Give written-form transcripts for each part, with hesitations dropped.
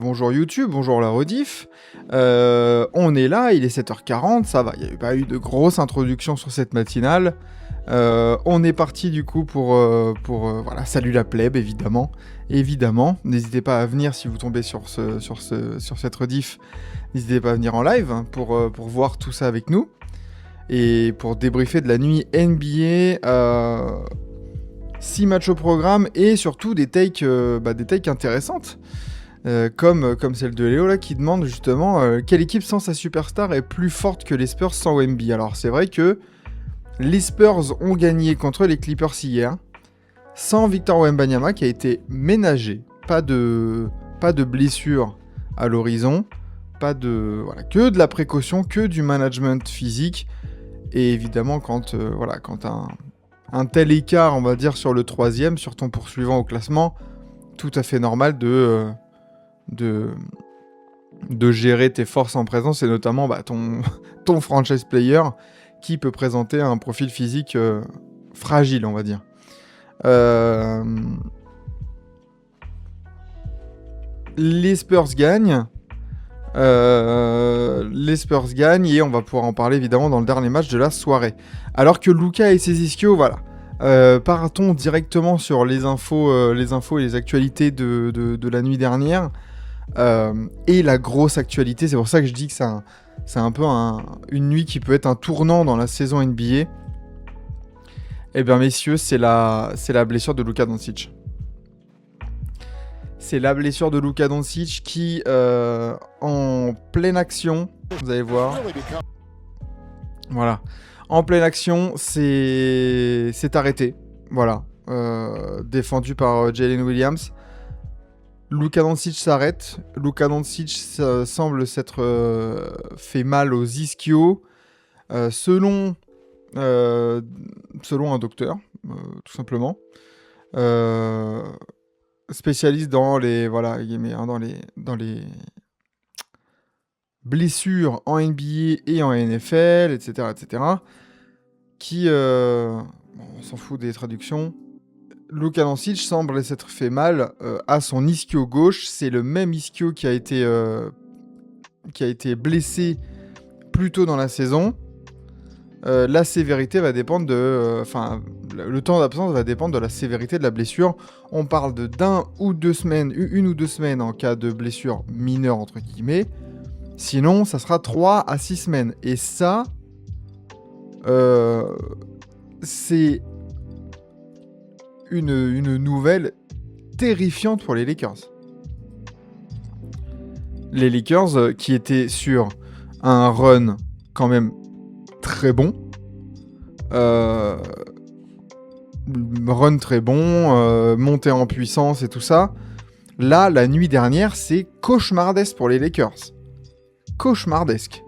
bonjour YouTube, bonjour la rediff. On est là, il est 7h40, ça va, il n'y a pas eu de grosse introduction sur cette matinale. On est parti du coup pour voilà, salut la plèbe évidemment. Évidemment, n'hésitez pas à venir si vous tombez sur cette rediff, n'hésitez pas à venir en live hein, pour voir tout ça avec nous. Et pour débriefer de la nuit NBA, 6 matchs au programme et surtout des takes intéressantes. Comme celle de Léo là, qui demande justement quelle équipe sans sa superstar est plus forte que les Spurs sans Wemby. Alors c'est vrai que les Spurs ont gagné contre les Clippers hier, sans Victor Wembanyama qui a été ménagé. Pas de blessure à l'horizon, que de la précaution, que du management physique. Et évidemment, quand un tel écart, on va dire, sur le troisième, sur ton poursuivant au classement, tout à fait normal de gérer tes forces en présence, et notamment ton franchise player qui peut présenter un profil physique fragile, on va dire. Les Spurs gagnent. Et on va pouvoir en parler évidemment dans le dernier match de la soirée. Alors que Luka et ses ischios, voilà. Partons directement sur les infos et les actualités de la nuit dernière. Et la grosse actualité, c'est pour ça que je dis que c'est un peu une nuit qui peut être un tournant dans la saison NBA. Eh bien messieurs, c'est la blessure de Luka Doncic. C'est la blessure de Luka Doncic qui, en pleine action, vous allez voir, voilà, en pleine action, c'est arrêté, voilà, défendu par Jalen Williams. Luka Doncic s'arrête. Luka Doncic semble s'être fait mal aux ischios, selon un docteur, tout simplement. Spécialiste dans les blessures en NBA et en NFL, etc., qui, on s'en fout des traductions. Luka Doncic semble s'être fait mal à son ischio gauche. C'est le même ischio qui a été blessé plus tôt dans la saison. La sévérité va dépendre le temps d'absence va dépendre de la sévérité de la blessure. On parle de une ou deux semaines en cas de blessure mineure entre guillemets. Sinon, ça sera 3 à 6 semaines. Et ça, c'est une nouvelle terrifiante pour les Lakers. Les Lakers qui étaient sur un run quand même très bon. Montée en puissance et tout ça. Là, la nuit dernière, c'est cauchemardesque pour les Lakers. Cauchemardesque.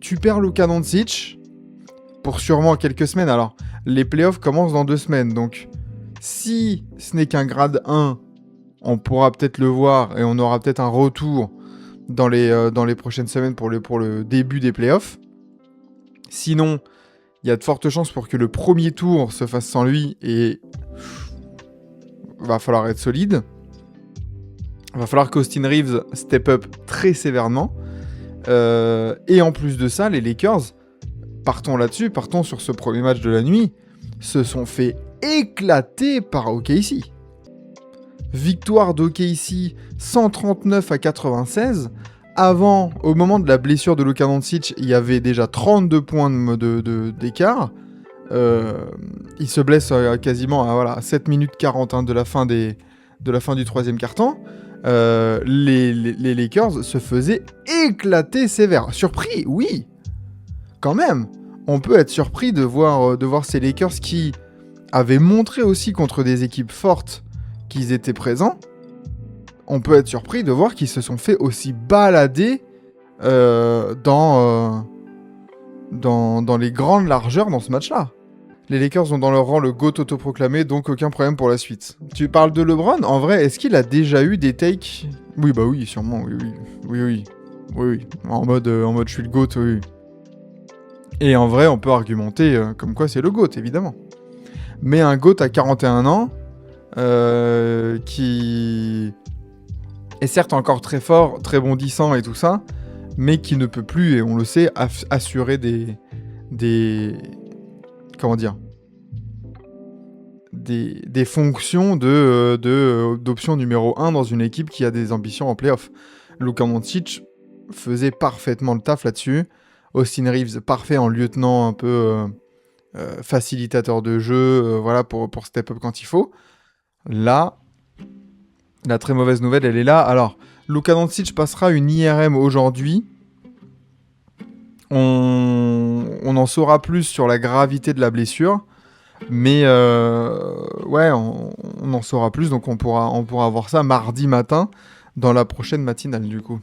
Tu perds Luka Doncic pour sûrement quelques semaines. Alors, les playoffs commencent dans 2 semaines. Donc, si ce n'est qu'un grade 1, on pourra peut-être le voir et on aura peut-être un retour dans les prochaines semaines pour le début des playoffs. Sinon, il y a de fortes chances pour que le premier tour se fasse sans lui et va falloir être solide. Va falloir qu'Austin Reeves step up très sévèrement. Et en plus de ça, les Lakers, partons sur ce premier match de la nuit, se sont fait éclater par OKC. Victoire d'OKC 139-96. Au moment de la blessure de Luka Doncic, il y avait déjà 32 points d'écart. Il se blesse quasiment à 7 minutes 40 de la fin du troisième quart-temps. Les Lakers se faisaient éclater sévère. Surpris, oui, quand même. On peut être surpris de voir ces Lakers qui avaient montré aussi contre des équipes fortes qu'ils étaient présents. On peut être surpris de voir qu'ils se sont fait aussi balader dans les grandes largeurs dans ce match-là. Les Lakers ont dans leur rang le GOAT autoproclamé, donc aucun problème pour la suite. Tu parles de LeBron ? En vrai, est-ce qu'il a déjà eu des takes ? Oui, bah oui, sûrement, oui. En mode je suis le GOAT, oui. Et en vrai, on peut argumenter comme quoi c'est le GOAT, évidemment. Mais un GOAT à 41 ans, qui est certes encore très fort, très bondissant et tout ça, mais qui ne peut plus, et on le sait, assurer des comment dire, des fonctions d'option numéro 1 dans une équipe qui a des ambitions en playoff. Luka Doncic faisait parfaitement le taf là-dessus. Austin Reeves, parfait en lieutenant un peu facilitateur de jeu, voilà, pour step up quand il faut. Là, la très mauvaise nouvelle, elle est là. Alors, Luka Doncic passera une IRM aujourd'hui. On en saura plus sur la gravité de la blessure. Mais ouais, on en saura plus, donc on pourra voir ça mardi matin dans la prochaine matinale du coup.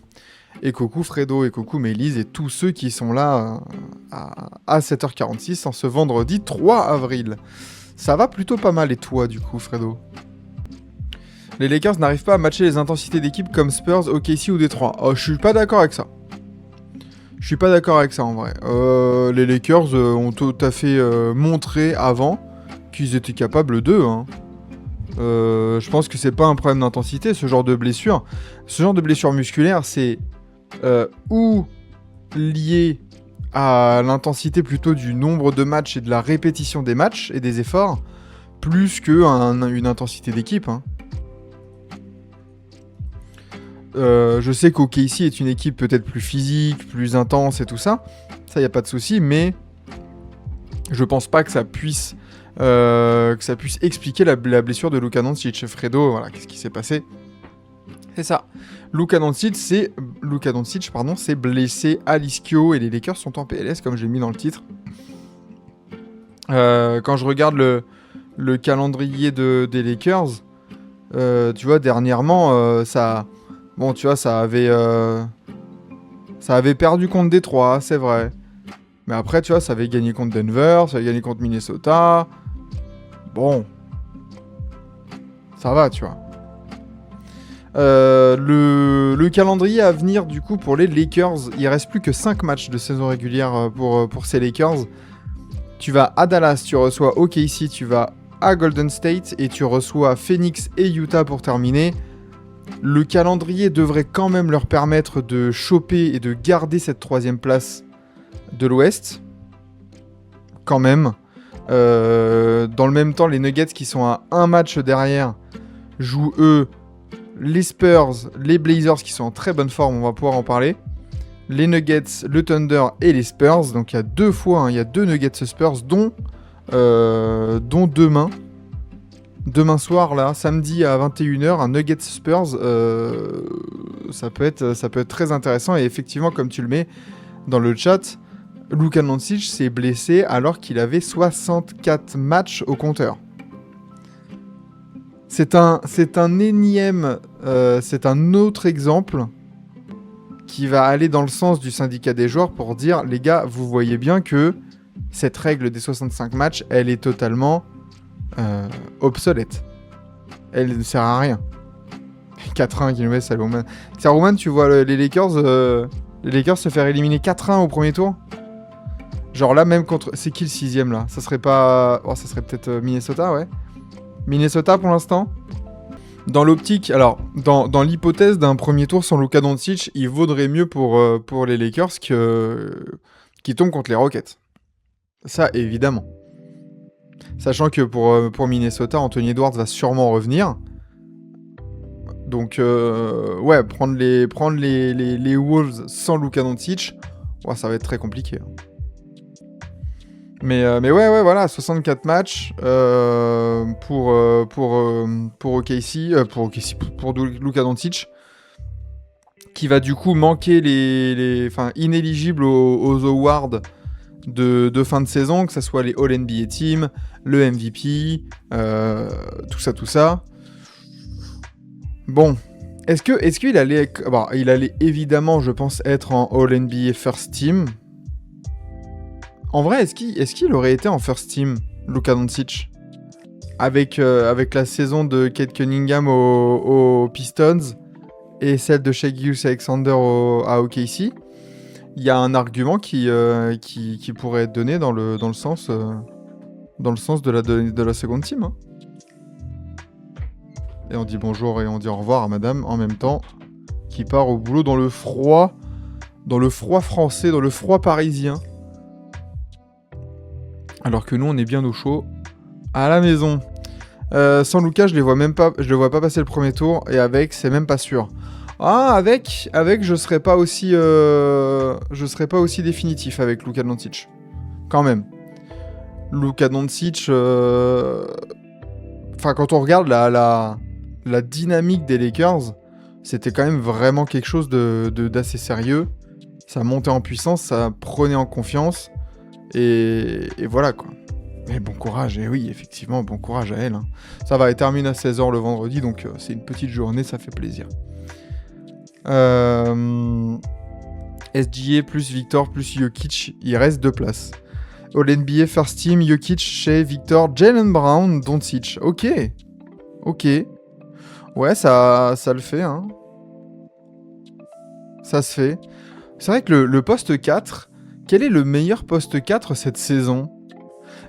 Et coucou Fredo, et coucou Mélise, et tous ceux qui sont là à 7h46 en ce vendredi 3 avril. Ça va plutôt pas mal, et toi du coup Fredo? Les Lakers n'arrivent pas à matcher les intensités d'équipe comme Spurs, OKC ou Détroit. Oh, je suis pas d'accord avec ça. Je suis pas d'accord avec ça en vrai. Les Lakers ont tout à fait montré avant qu'ils étaient capables d'eux. Hein. Je pense que c'est pas un problème d'intensité, ce genre de blessure. Ce genre de blessure musculaire, c'est ou lié à l'intensité plutôt du nombre de matchs et de la répétition des matchs et des efforts, plus qu'une intensité d'équipe. Hein. Je sais qu'OKC est une équipe peut-être plus physique, plus intense et tout ça. Ça, y a pas de souci, mais je pense pas que ça puisse expliquer la blessure de Luka Doncic. Fredo, voilà, qu'est-ce qui s'est passé? C'est ça. Luka Doncic s'est blessé à l'ischio et les Lakers sont en PLS, comme j'ai mis dans le titre. Quand je regarde le calendrier des Lakers, tu vois, dernièrement, bon, tu vois, ça avait perdu contre Détroit, c'est vrai. Mais après, tu vois, ça avait gagné contre Denver, ça avait gagné contre Minnesota. Bon. Ça va, tu vois. Le calendrier à venir, du coup, pour les Lakers, il reste plus que 5 matchs de saison régulière pour ces Lakers. Tu vas à Dallas, tu reçois OKC, tu vas à Golden State et tu reçois Phoenix et Utah pour terminer. Le calendrier devrait quand même leur permettre de choper et de garder cette 3e place de l'Ouest. Quand même. Dans le même temps, les Nuggets qui sont à un match derrière jouent eux les Spurs, les Blazers qui sont en très bonne forme, on va pouvoir en parler. Les Nuggets, le Thunder et les Spurs. Donc il y a 2 fois, hein, il y a 2 Nuggets Spurs, dont demain. Demain soir, là, samedi à 21h, un Nuggets Spurs, ça peut être très intéressant. Et effectivement, comme tu le mets dans le chat, Luka Doncic s'est blessé alors qu'il avait 64 matchs au compteur. C'est un énième, c'est un autre exemple qui va aller dans le sens du syndicat des joueurs pour dire, les gars, vous voyez bien que cette règle des 65 matchs, elle est totalement obsolète. Elle ne sert à rien. 4-1 qui nous met Saruman. Saruman, tu vois les Lakers se faire éliminer 4-1 au premier tour. Genre là, même contre... C'est qui le 6ème là? Ça serait pas... Oh, ça serait peut-être Minnesota, ouais. Minnesota pour l'instant. Dans l'optique... Alors, dans l'hypothèse d'un premier tour sans Luka Doncic, il vaudrait mieux pour les Lakers qui tombent contre les Rockets. Ça, évidemment. Sachant que pour Minnesota, Anthony Edwards va sûrement revenir. Donc, ouais, prendre les Wolves sans Luka Doncic, ouais, ça va être très compliqué. Mais ouais, voilà, 64 matchs pour OKC, pour Luka Doncic, qui va du coup manquer inéligible aux awards de fin de saison, que ce soit les All-NBA Team, le MVP, tout ça. Bon, est-ce qu'il allait... Bon, il allait évidemment, je pense, être en All-NBA First Team. En vrai, est-ce qu'il aurait été en First Team, Luka Doncic, avec la saison de Cade Cunningham aux Pistons et celle de Shai Gilgeous-Alexander à OKC? Il y a un argument qui pourrait être donné dans le sens de la seconde team. Hein. Et on dit bonjour et on dit au revoir à madame en même temps. qui part au boulot dans le froid français, dans le froid parisien. Alors que nous, on est bien au chaud à la maison. Sans Lucas, je le vois pas passer le premier tour, et avec, c'est même pas sûr. Ah, avec, je serais pas aussi définitif avec Luka Doncic. Quand même. Luka Doncic, enfin, quand on regarde la dynamique des Lakers, c'était quand même vraiment quelque chose d'assez sérieux. Ça montait en puissance, ça prenait en confiance, et voilà, quoi. Mais bon courage, et oui, effectivement, bon courage à elle. Hein. Ça va, elle termine à 16h le vendredi, donc c'est une petite journée, ça fait plaisir. SGA plus Victor plus Jokic, il reste 2 places. All NBA First Team, Jokic, Shea, Victor, Jaylen Brown, Doncic. Ok. Ouais, ça le fait, hein. Ça se fait. C'est vrai que le poste 4, quel est le meilleur poste 4 cette saison ?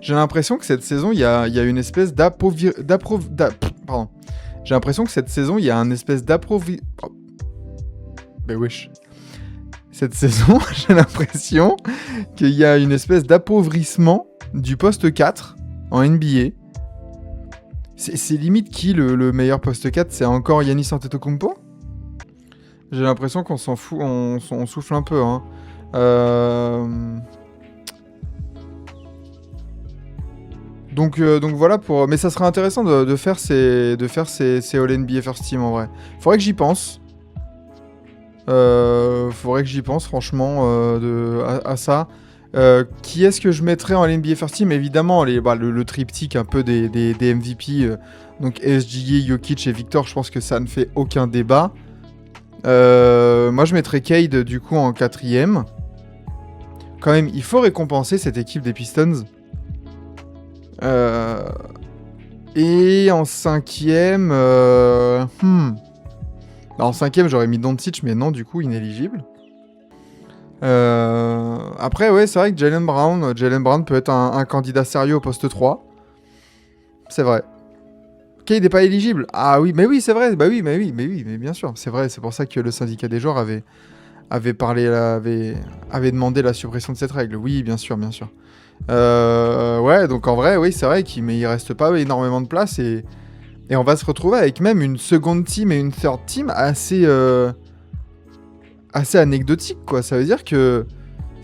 J'ai l'impression que cette saison, il y a une espèce J'ai l'impression que cette saison, il y a un espèce Mais wesh. Cette saison, j'ai l'impression qu'il y a une espèce d'appauvrissement du poste 4 en NBA. C'est limite qui le meilleur poste 4 ? C'est encore Giannis Antetokounmpo ? J'ai l'impression qu'on s'en fout, on souffle un peu, hein. Donc voilà pour. Mais ça serait intéressant de faire ces All NBA First Team en vrai. Faudrait que j'y pense. Franchement à ça. Qui est-ce que je mettrais en NBA First Team ? Évidemment, le triptyque un peu des MVP. Donc SGA, Jokic et Victor, je pense que ça ne fait aucun débat. Moi, je mettrais Cade du coup en 4ème. Quand même, il faut récompenser cette équipe des Pistons. Et en 5ème... En 5ème, j'aurais mis Doncic, mais non, du coup, inéligible. Après, ouais, c'est vrai que Jaylen Brown peut être un candidat sérieux au poste 3. C'est vrai. Cade n'est pas éligible. Ah oui, mais oui, c'est vrai. Mais bien sûr. C'est vrai, c'est pour ça que le syndicat des joueurs avait demandé la suppression de cette règle. Oui, bien sûr. Ouais, donc en vrai, oui, c'est vrai il reste pas énormément de place et on va se retrouver avec même une seconde team et une third team assez anecdotique, quoi. Ça veut dire que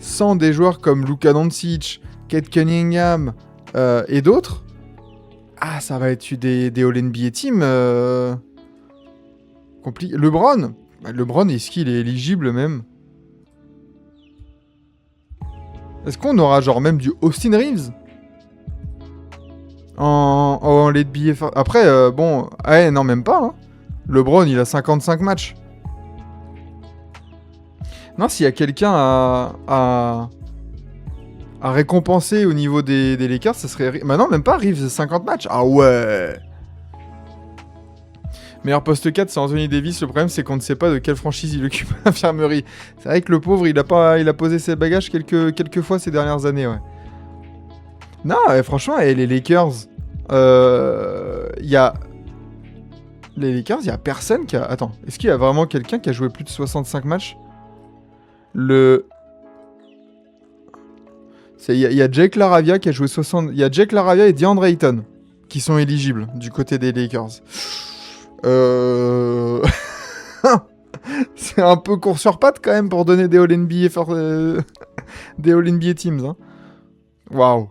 sans des joueurs comme Luka Doncic, Cade Cunningham et d'autres, ça va être des All-NBA team compliqué. LeBron, est-ce qu'il est éligible même ? Est-ce qu'on aura genre même du Austin Reeves en NBA ? Après, non, même pas. Hein. LeBron, il a 55 matchs. Non, s'il y a quelqu'un à récompenser au niveau des Lakers, ça serait... Bah non, même pas Reeves, 50 matchs. Ah ouais. Meilleur poste 4, c'est Anthony Davis. Le problème, c'est qu'on ne sait pas de quelle franchise il occupe l'infirmerie. C'est vrai que le pauvre, il a posé ses bagages quelques fois ces dernières années, ouais. Non, franchement, les Lakers... Les Lakers, il y a personne qui a... Attends, est-ce qu'il y a vraiment quelqu'un qui a joué plus de 65 matchs ? Il y a Jake LaRavia qui a joué 60... Il y a Jake LaRavia et DeAndre Ayton qui sont éligibles du côté des Lakers. C'est un peu court sur patte quand même pour donner des All-NBA des All-NBA Teams. Hein. Waouh.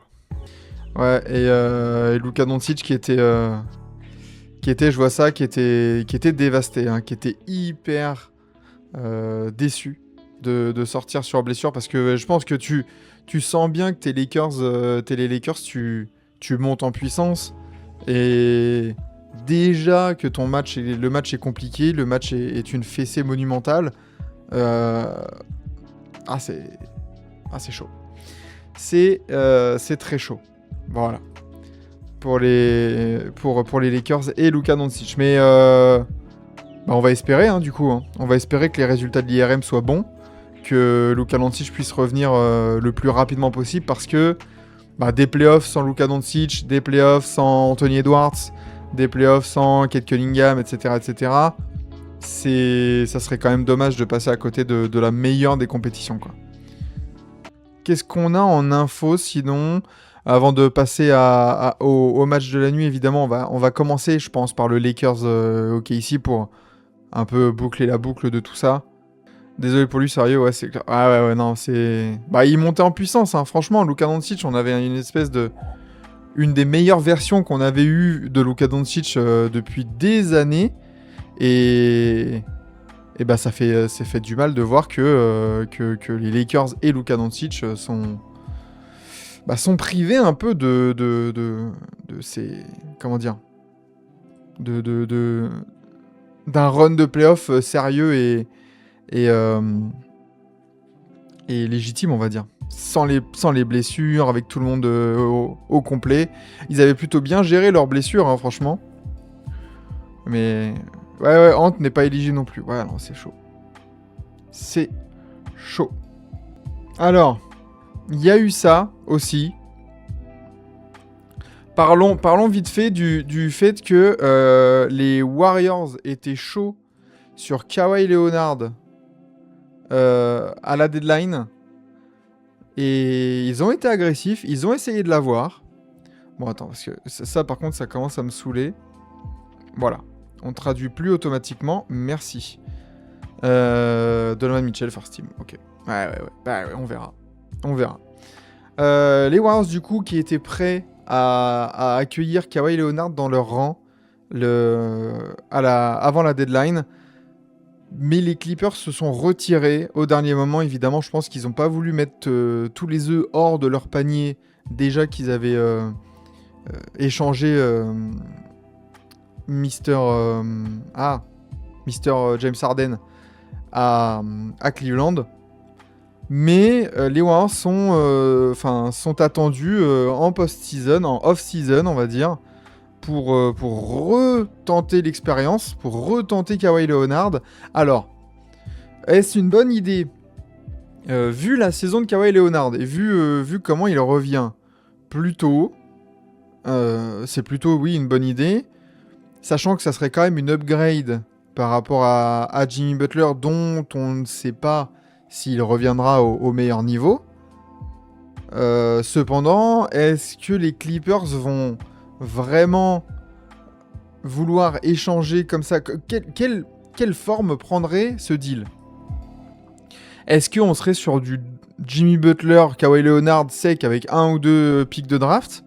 Ouais, et Luka Doncic qui était, je vois ça, qui était dévasté, hein, qui était hyper déçu de sortir sur blessure, parce que je pense que tu sens bien que tes Lakers, tu montes en puissance, et déjà que le match est compliqué, le match est une fessée monumentale. C'est chaud. C'est très chaud. Voilà. Pour les Lakers et Luka Doncic. Mais on va espérer, hein, du coup. Hein. On va espérer que les résultats de l'IRM soient bons, que Luka Doncic puisse revenir le plus rapidement possible, parce que des playoffs sans Luka Doncic, des playoffs sans Anthony Edwards, des playoffs sans Cade Cunningham, etc., ça serait quand même dommage de passer à côté de la meilleure des compétitions, quoi. Qu'est-ce qu'on a en info sinon? Avant de passer au match de la nuit, évidemment, on va commencer, je pense, par le Lakers OKC pour un peu boucler la boucle de tout ça. Désolé pour lui, sérieux, ouais, c'est clair. Ah ouais, non, c'est... Bah, il montait en puissance, hein. Franchement, Luka Doncic, on avait une espèce de... Une des meilleures versions qu'on avait eues de Luka Doncic depuis des années. Et bah, ça fait du mal de voir que les Lakers et Luka Doncic sont privés un peu de ces... Comment dire? D'un run de playoff sérieux et légitime, on va dire. Sans les blessures, avec tout le monde au complet. Ils avaient plutôt bien géré leurs blessures, hein, franchement. Mais... Ouais, Ant n'est pas éligible non plus. Ouais, non, c'est chaud. C'est chaud. Alors, il y a eu ça aussi. Parlons vite fait du fait que les Warriors étaient chauds sur Kawhi Leonard à la deadline. Et ils ont été agressifs, ils ont essayé de l'avoir. Bon, attends, parce que ça, par contre, ça commence à me saouler. Voilà. On traduit plus automatiquement. Merci. Donovan Mitchell, first team. Ok. Ouais. Bah, ouais, on verra. Les Warriors, du coup, qui étaient prêts à accueillir Kawhi Leonard dans leur rang avant la deadline. Mais les Clippers se sont retirés au dernier moment. Évidemment, je pense qu'ils n'ont pas voulu mettre tous les œufs hors de leur panier. Déjà qu'ils avaient échangé Mister James Harden à Cleveland. Mais les Warriors sont attendus en post-season, en off-season, on va dire, pour retenter l'expérience, pour retenter Kawhi Leonard. Alors, est-ce une bonne idée vu la saison de Kawhi Leonard et vu comment il revient plutôt, c'est plutôt, oui, une bonne idée. Sachant que ça serait quand même une upgrade par rapport à Jimmy Butler, dont on ne sait pas s'il reviendra au meilleur niveau. Cependant, est-ce que les Clippers vont vraiment vouloir échanger comme ça? Quelle forme prendrait ce deal? Est-ce qu'on serait sur du Jimmy Butler, Kawhi Leonard sec avec 1 ou 2 picks de draft?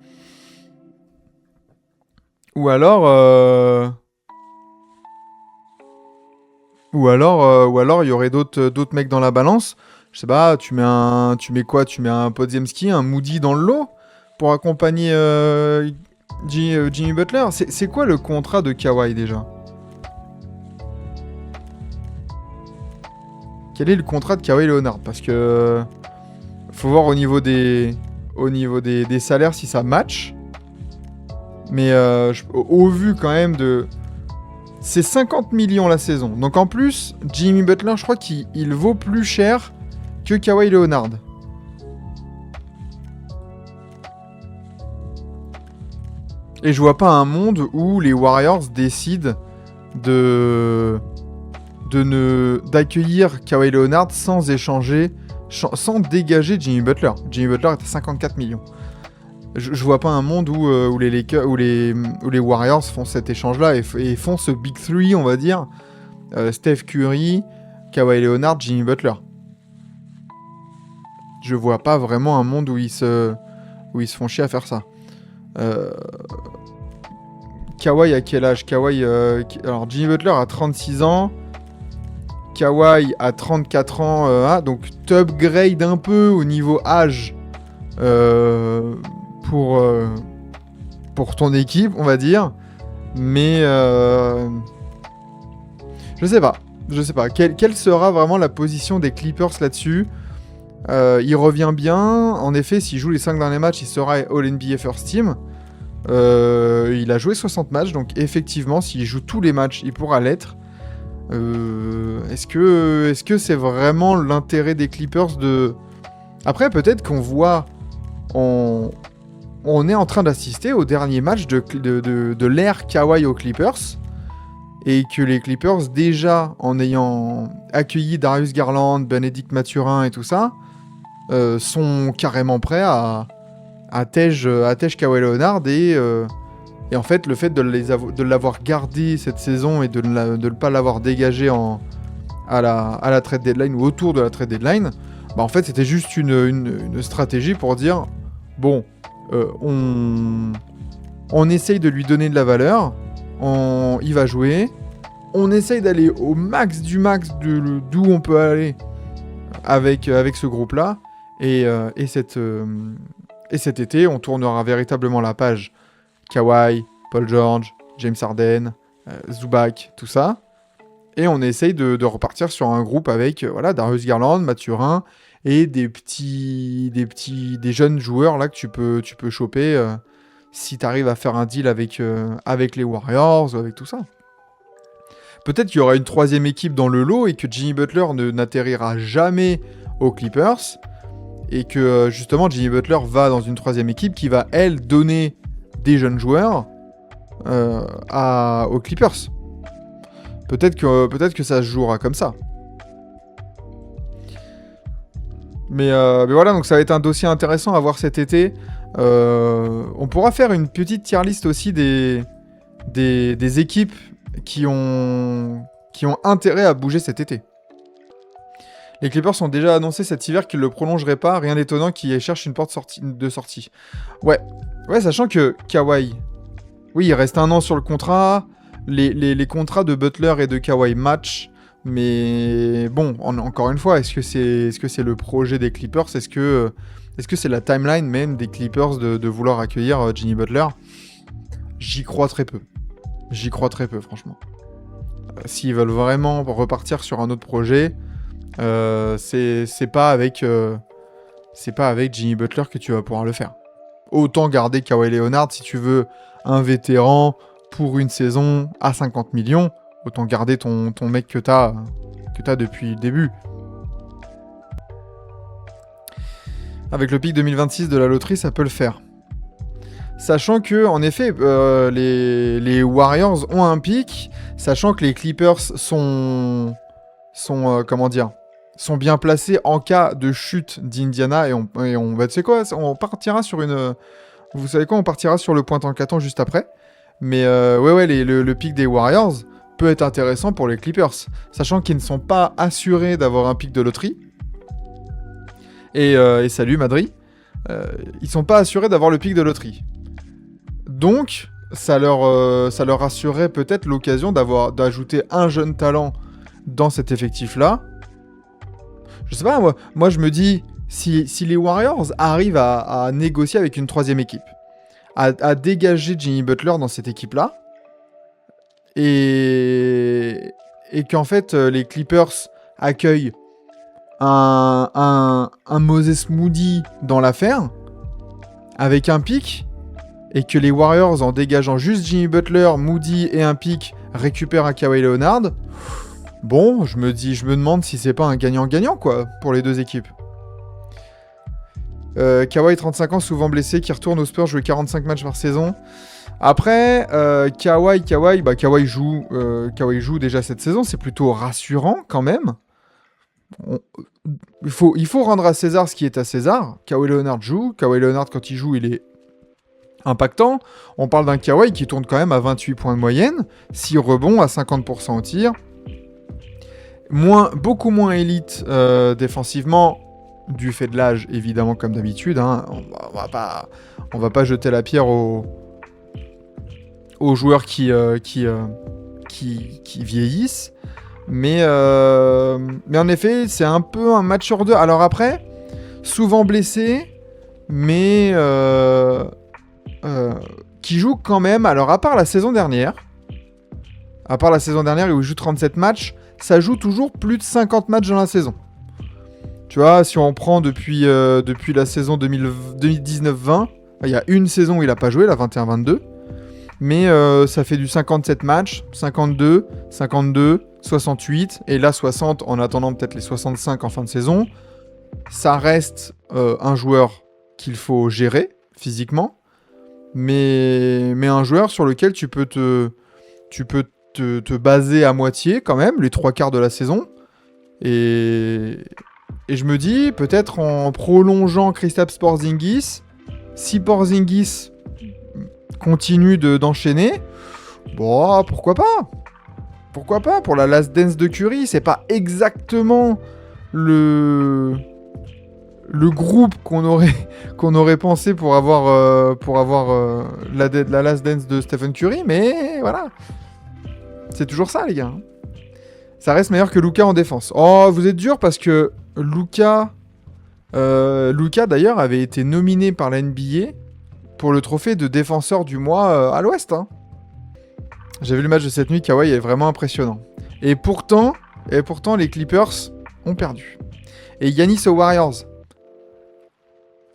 Ou alors il y aurait d'autres mecs dans la balance. Je sais pas, tu mets un Podziemski, un Moody dans le lot pour accompagner Jimmy Butler. C'est quoi le contrat de Kawhi déjà? Quel est le contrat de Kawhi Leonard? Parce que faut voir au niveau des salaires si ça match. Mais au vu quand même de... C'est 50 millions la saison. Donc en plus, Jimmy Butler, je crois qu'il vaut plus cher que Kawhi Leonard. Et je vois pas un monde où les Warriors décident d'accueillir Kawhi Leonard sans échanger, sans dégager Jimmy Butler. Jimmy Butler est à 54 millions. Je vois pas un monde où les Warriors font cet échange-là et font ce Big Three, on va dire. Steph Curry, Kawhi Leonard, Jimmy Butler. Je vois pas vraiment un monde où ils se font chier à faire ça. Kawhi à quel âge? Alors Jimmy Butler a 36 ans. Kawhi a 34 ans. Donc t'upgrade un peu au niveau âge. Pour ton équipe, on va dire. Mais je sais pas. Quelle sera vraiment la position des Clippers là-dessus? Il revient bien. En effet, s'il joue les 5 derniers matchs, il sera All-NBA First Team. Il a joué 60 matchs, donc effectivement, s'il joue tous les matchs, il pourra l'être. Est-ce que c'est vraiment l'intérêt des Clippers de... Après, peut-être qu'on voit... On est en train d'assister au dernier match de l'ère Kawhi aux Clippers. et que les Clippers, déjà en ayant accueilli Darius Garland, Bénédicte Mathurin et tout ça, sont carrément prêts à tège Kawhi Leonard et en fait le fait de l'avoir gardé cette saison et de ne pas l'avoir dégagé à la trade deadline ou autour de la trade deadline, bah en fait c'était juste une stratégie pour dire bon, on essaye de lui donner de la valeur, il va jouer, on essaye d'aller au max du max d'où on peut aller avec ce groupe là et cet été on tournera véritablement la page Kawhi, Paul George, James Harden, Zubac, tout ça. Et on essaye de repartir sur un groupe avec Darius Garland, Mathurin et des jeunes joueurs là que tu peux choper si tu arrives à faire un deal avec les Warriors ou avec tout ça. Peut-être qu'il y aura une troisième équipe dans le lot et que Jimmy Butler n'atterrira jamais aux Clippers et que justement Jimmy Butler va dans une troisième équipe qui va elle donner des jeunes joueurs aux Clippers. Peut-être que ça se jouera comme ça. Mais voilà, donc ça va être un dossier intéressant à voir cet été. On pourra faire une petite tier list aussi des équipes qui ont intérêt à bouger cet été. Les Clippers ont déjà annoncé cet hiver qu'ils ne le prolongeraient pas, rien d'étonnant qu'ils cherchent une porte de sortie. Ouais, sachant que Kawhi, oui, il reste 1 an sur le contrat, les contrats de Butler et de Kawhi matchent, mais bon, encore une fois, est-ce que c'est le projet des Clippers ? Est-ce que c'est la timeline même des Clippers de vouloir accueillir Jimmy Butler ? J'y crois très peu. Franchement. S'ils veulent vraiment repartir sur un autre projet, c'est pas avec Jimmy Butler que tu vas pouvoir le faire. Autant garder Kawhi Leonard si tu veux un vétéran pour une saison à 50 millions, autant garder ton mec que t'as depuis le début. Avec le pick 2026 de la loterie, ça peut le faire. Sachant que, en effet, les Warriors ont un pick, sachant que les Clippers sont bien placés en cas de chute d'Indiana et on va, tu sais quoi, on partira sur vous savez quoi, on partira sur le point en Canton juste après. Mais le pick des Warriors peut être intéressant pour les Clippers, sachant qu'ils ne sont pas assurés d'avoir un pick de loterie. Et salut Madrid, ils sont pas assurés d'avoir le pick de loterie. Donc, ça leur assurerait peut-être l'occasion d'ajouter un jeune talent dans cet effectif-là. Je sais pas, moi je me dis, si les Warriors arrivent à négocier avec une troisième équipe, à dégager Jimmy Butler dans cette équipe-là, et qu'en fait les Clippers accueillent un Moses Moody dans l'affaire, avec un pick, et que les Warriors, en dégageant juste Jimmy Butler, Moody et un pick, récupèrent un Kawhi Leonard, bon, je me demande si c'est pas un gagnant-gagnant, quoi, pour les deux équipes. Kawhi, 35 ans, souvent blessé, qui retourne aux Spurs, jouer 45 matchs par saison. Après, Kawhi joue déjà cette saison, c'est plutôt rassurant quand même. Il faut rendre à César ce qui est à César. Kawhi Leonard joue. Kawhi Leonard, quand il joue, il est impactant. On parle d'un Kawhi qui tourne quand même à 28 points de moyenne, 6 rebonds à 50% au tir. Beaucoup moins élite défensivement, du fait de l'âge, évidemment, comme d'habitude. Hein. On va pas jeter la pierre aux joueurs qui vieillissent. Mais en effet, c'est un peu un match sur deux. Alors après, souvent blessé, mais qui joue quand même. Alors à part la saison dernière où il joue 37 matchs, ça joue toujours plus de 50 matchs dans la saison. Tu vois, si on prend depuis la saison 2019-20, il y a une saison où il n'a pas joué, la 21-22. Mais ça fait du 57 matchs, 52, 52, 68, et là 60 en attendant peut-être les 65 en fin de saison. Ça reste un joueur qu'il faut gérer physiquement, mais un joueur sur lequel tu peux te baser à moitié quand même, les 3/4 de la saison. Et je me dis, peut-être en prolongeant Kristaps Porzingis, si Porzingis continue d'enchaîner, bon, pourquoi pas? Pourquoi pas? Pour la last dance de Curry, c'est pas exactement le groupe qu'on aurait pensé pour avoir la last dance de Stephen Curry, mais voilà. C'est toujours ça, les gars. Ça reste meilleur que Luka en défense. Oh, vous êtes dur parce que Luka, d'ailleurs, avait été nominé par la NBA pour le trophée de défenseur du mois à l'Ouest. Hein. J'ai vu le match de cette nuit, Kawhi est vraiment impressionnant. Et pourtant, les Clippers ont perdu. Et Giannis aux Warriors.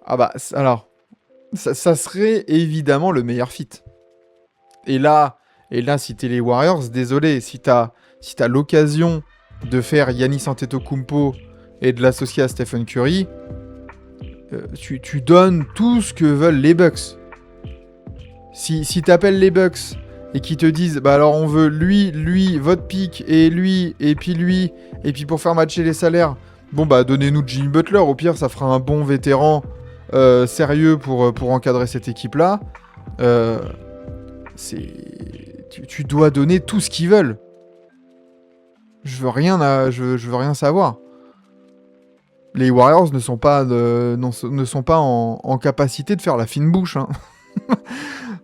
Ah bah, alors, ça serait évidemment le meilleur fit. Et là, si t'es les Warriors, désolé, si t'as l'occasion de faire Giannis Antetokounmpo et de l'associer à Stephen Curry, tu donnes tout ce que veulent les Bucks. Si t'appelles les Bucks et qu'ils te disent, bah alors on veut lui, votre pick, et lui, et puis pour faire matcher les salaires, bon bah donnez-nous Jimmy Butler, au pire ça fera un bon vétéran sérieux pour encadrer cette équipe-là. Tu dois donner tout ce qu'ils veulent. Je veux rien savoir. Les Warriors ne sont pas en capacité de faire la fine bouche. Hein.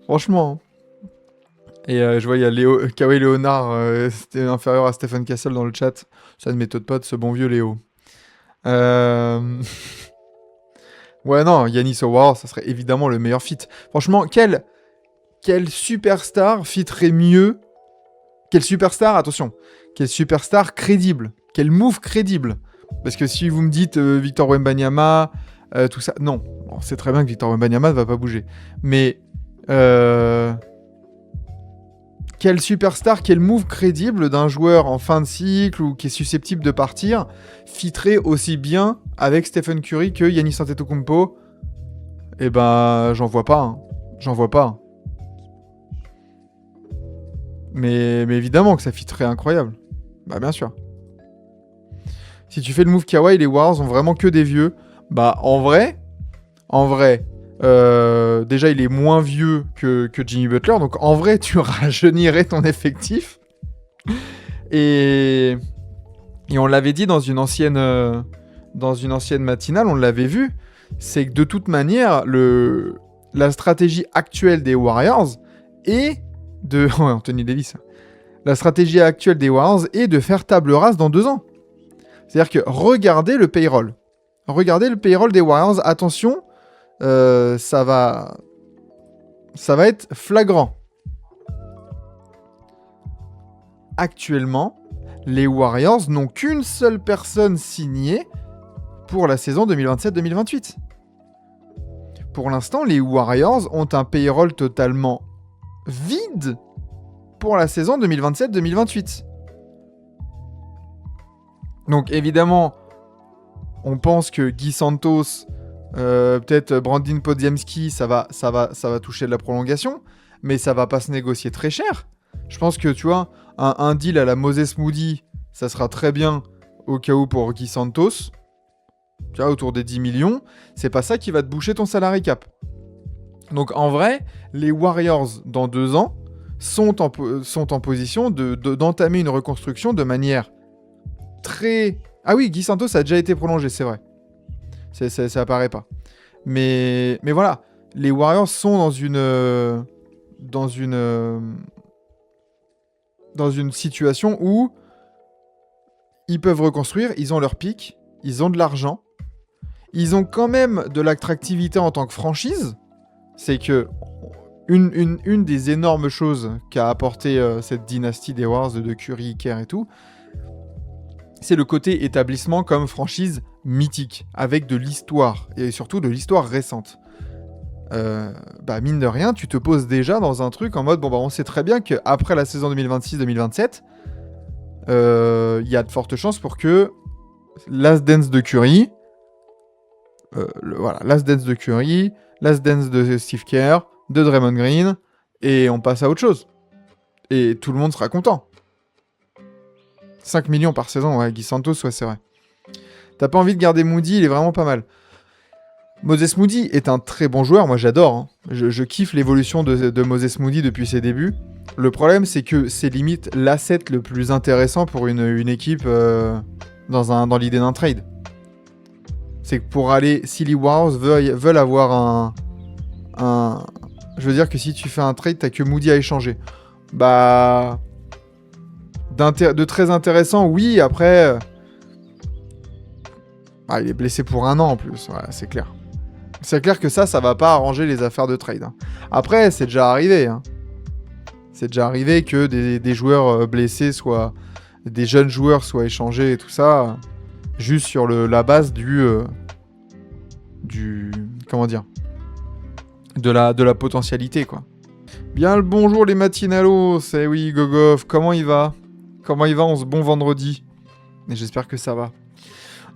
Franchement. Et je vois, il y a Kawhi Leonard, c'était inférieur à Stephen Castle dans le chat. Ça ne m'étonne pas de ce bon vieux Léo. Ouais, non, Giannis aux Warriors, ça serait évidemment le meilleur fit. Franchement, quel superstar fitterait mieux? Quel superstar, attention, quel superstar crédible? Quel move crédible? Parce que si vous me dites Victor Wembanyama, tout ça, non. Bon, c'est très bien que Victor Wembanyama ne va pas bouger. Mais quel superstar, quel move crédible d'un joueur en fin de cycle ou qui est susceptible de partir fitterait aussi bien avec Stephen Curry que Giannis Antetokounmpo? Eh ben, j'en vois pas. Hein. J'en vois pas. Mais évidemment que ça fitterait incroyable. Bah bien sûr. Si tu fais le move Kawhi, les Warriors ont vraiment que des vieux. Bah en vrai, déjà il est moins vieux que Jimmy Butler, donc en vrai tu rajeunirais ton effectif. Et on l'avait dit dans une ancienne matinale, on l'avait vu, c'est que de toute manière, la stratégie actuelle des Warriors est de... Ouais, Anthony Davis. La stratégie actuelle des Warriors est de faire table rase dans 2 ans. C'est-à-dire que regardez le payroll. Regardez le payroll des Warriors. Attention, ça va être flagrant. Actuellement, les Warriors n'ont qu'une seule personne signée pour la saison 2027-2028. Pour l'instant, les Warriors ont un payroll totalement vide pour la saison 2027-2028. Donc évidemment, on pense que Guy Santos, peut-être Brandon Podziemski, ça va toucher de la prolongation, mais ça va pas se négocier très cher. Je pense que tu vois, un deal à la Moses Moody, ça sera très bien au cas où pour Guy Santos. Tu vois, autour des 10 millions, c'est pas ça qui va te boucher ton salary cap. Donc en vrai, les Warriors, dans 2 ans, sont en position d'entamer une reconstruction de manière très... Ah oui, Guy Santos a déjà été prolongé, c'est vrai. Ça apparaît pas. Mais voilà, les Warriors sont dans une situation où ils peuvent reconstruire, ils ont leur pic, ils ont de l'argent, ils ont quand même de l'attractivité en tant que franchise. C'est que une des énormes choses qu'a apporté cette dynastie des Warriors de Curry, Kerr et tout, c'est le côté établissement comme franchise mythique, avec de l'histoire, et surtout de l'histoire récente. Mine de rien, tu te poses déjà dans un truc en mode, on sait très bien qu'après la saison 2026-2027, il y a de fortes chances pour que Last Dance de Curry, Last Dance de Curry, Last Dance de Steve Kerr, de Draymond Green, et on passe à autre chose. Et tout le monde sera content. 5 millions par saison, ouais, Guy Santos, ouais, c'est vrai. T'as pas envie de garder Moody, il est vraiment pas mal. Moses Moody est un très bon joueur, moi j'adore. Hein. Je kiffe l'évolution de Moses Moody depuis ses débuts. Le problème, c'est que c'est limite l'asset le plus intéressant pour une équipe dans l'idée d'un trade. C'est que pour aller... Si les Wars veulent avoir un... Je veux dire que si tu fais un trade, t'as que Moody à échanger. Bah... De très intéressant, oui, après... Ah, il est blessé pour 1 an en plus, ouais, c'est clair. C'est clair que ça va pas arranger les affaires de trade. Hein. Après, c'est déjà arrivé. Hein. C'est déjà arrivé que des joueurs blessés soient... Des jeunes joueurs soient échangés et tout ça, juste sur la base du... Comment dire, de la potentialité, quoi. Bien le bonjour les matinalos, c'est oui, Gogov, comment il va en ce bon vendredi? Et j'espère que ça va.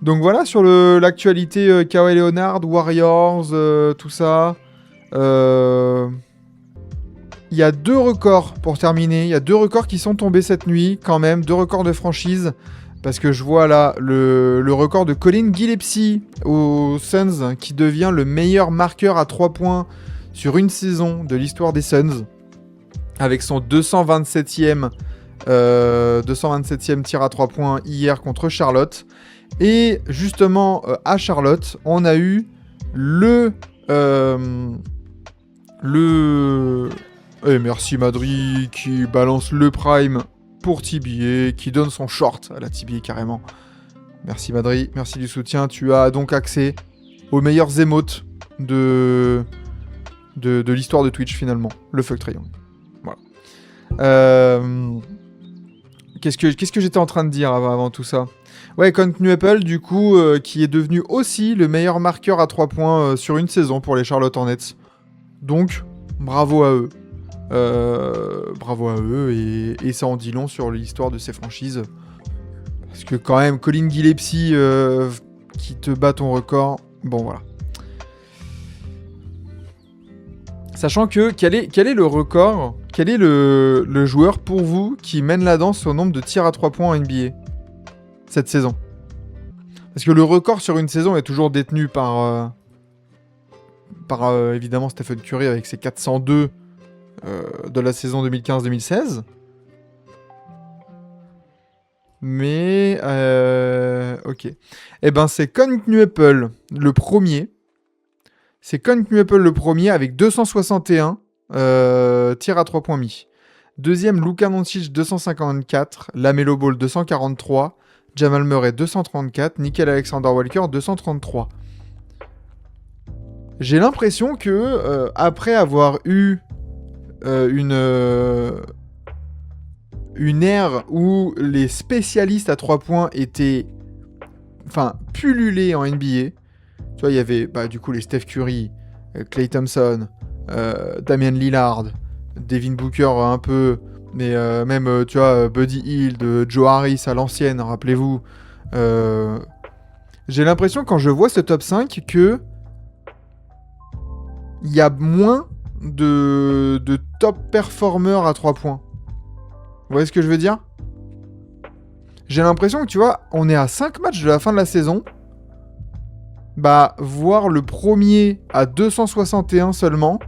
Donc voilà, sur l'actualité Kawhi Leonard, Warriors, tout ça. Il y a 2 records pour terminer. Il y a 2 records qui sont tombés cette nuit, quand même. 2 records de franchise. Parce que je vois là le record de Colin Gillespie aux Suns, qui devient le meilleur marqueur à 3 points sur une saison de l'histoire des Suns. Avec son 227e tir à 3 points hier contre Charlotte. Et justement, à Charlotte, on a eu merci Madri qui balance le prime pour TBA, qui donne son short à la TBA carrément. Merci Madri, merci du soutien. Tu as donc accès aux meilleurs emotes de l'histoire de Twitch finalement. Le fuck triangle. Voilà. Qu'est-ce que j'étais en train de dire avant tout ça? Ouais, Contenu Apple, du coup, qui est devenu aussi le meilleur marqueur à 3 points sur une saison pour les Charlotte Hornets. Donc, bravo à eux. Et ça en dit long sur l'histoire de ces franchises. Parce que quand même, Colin Gillespie qui te bat ton record, bon voilà. Sachant que, quel est le record, quel est le joueur pour vous qui mène la danse au nombre de tirs à 3 points en NBA cette saison? Parce que le record sur une saison est toujours détenu par évidemment Stephen Curry avec ses 402 de la saison 2015-2016. Mais ok. Eh ben c'est Contenu Apple le premier. C'est Contenu Apple le premier avec 261 tirs à 3 points mis. Deuxième, Luka Doncic 254, LaMelo Ball 243, Jamal Murray 234, Nickel Alexander-Walker 233. J'ai l'impression que après avoir eu une ère où les spécialistes à 3 points étaient pullulés en NBA. Tu vois, il y avait du coup les Steph Curry, Klay Thompson, Damian Lillard, Devin Booker un peu, mais même tu vois Buddy Hield, Joe Harris à l'ancienne, rappelez-vous. J'ai l'impression quand je vois ce top 5 que il y a moins de top performeurs à 3 points. Vous voyez ce que je veux dire? J'ai l'impression que tu vois, on est à 5 matchs de la fin de la saison. Voir le premier à 261 seulement,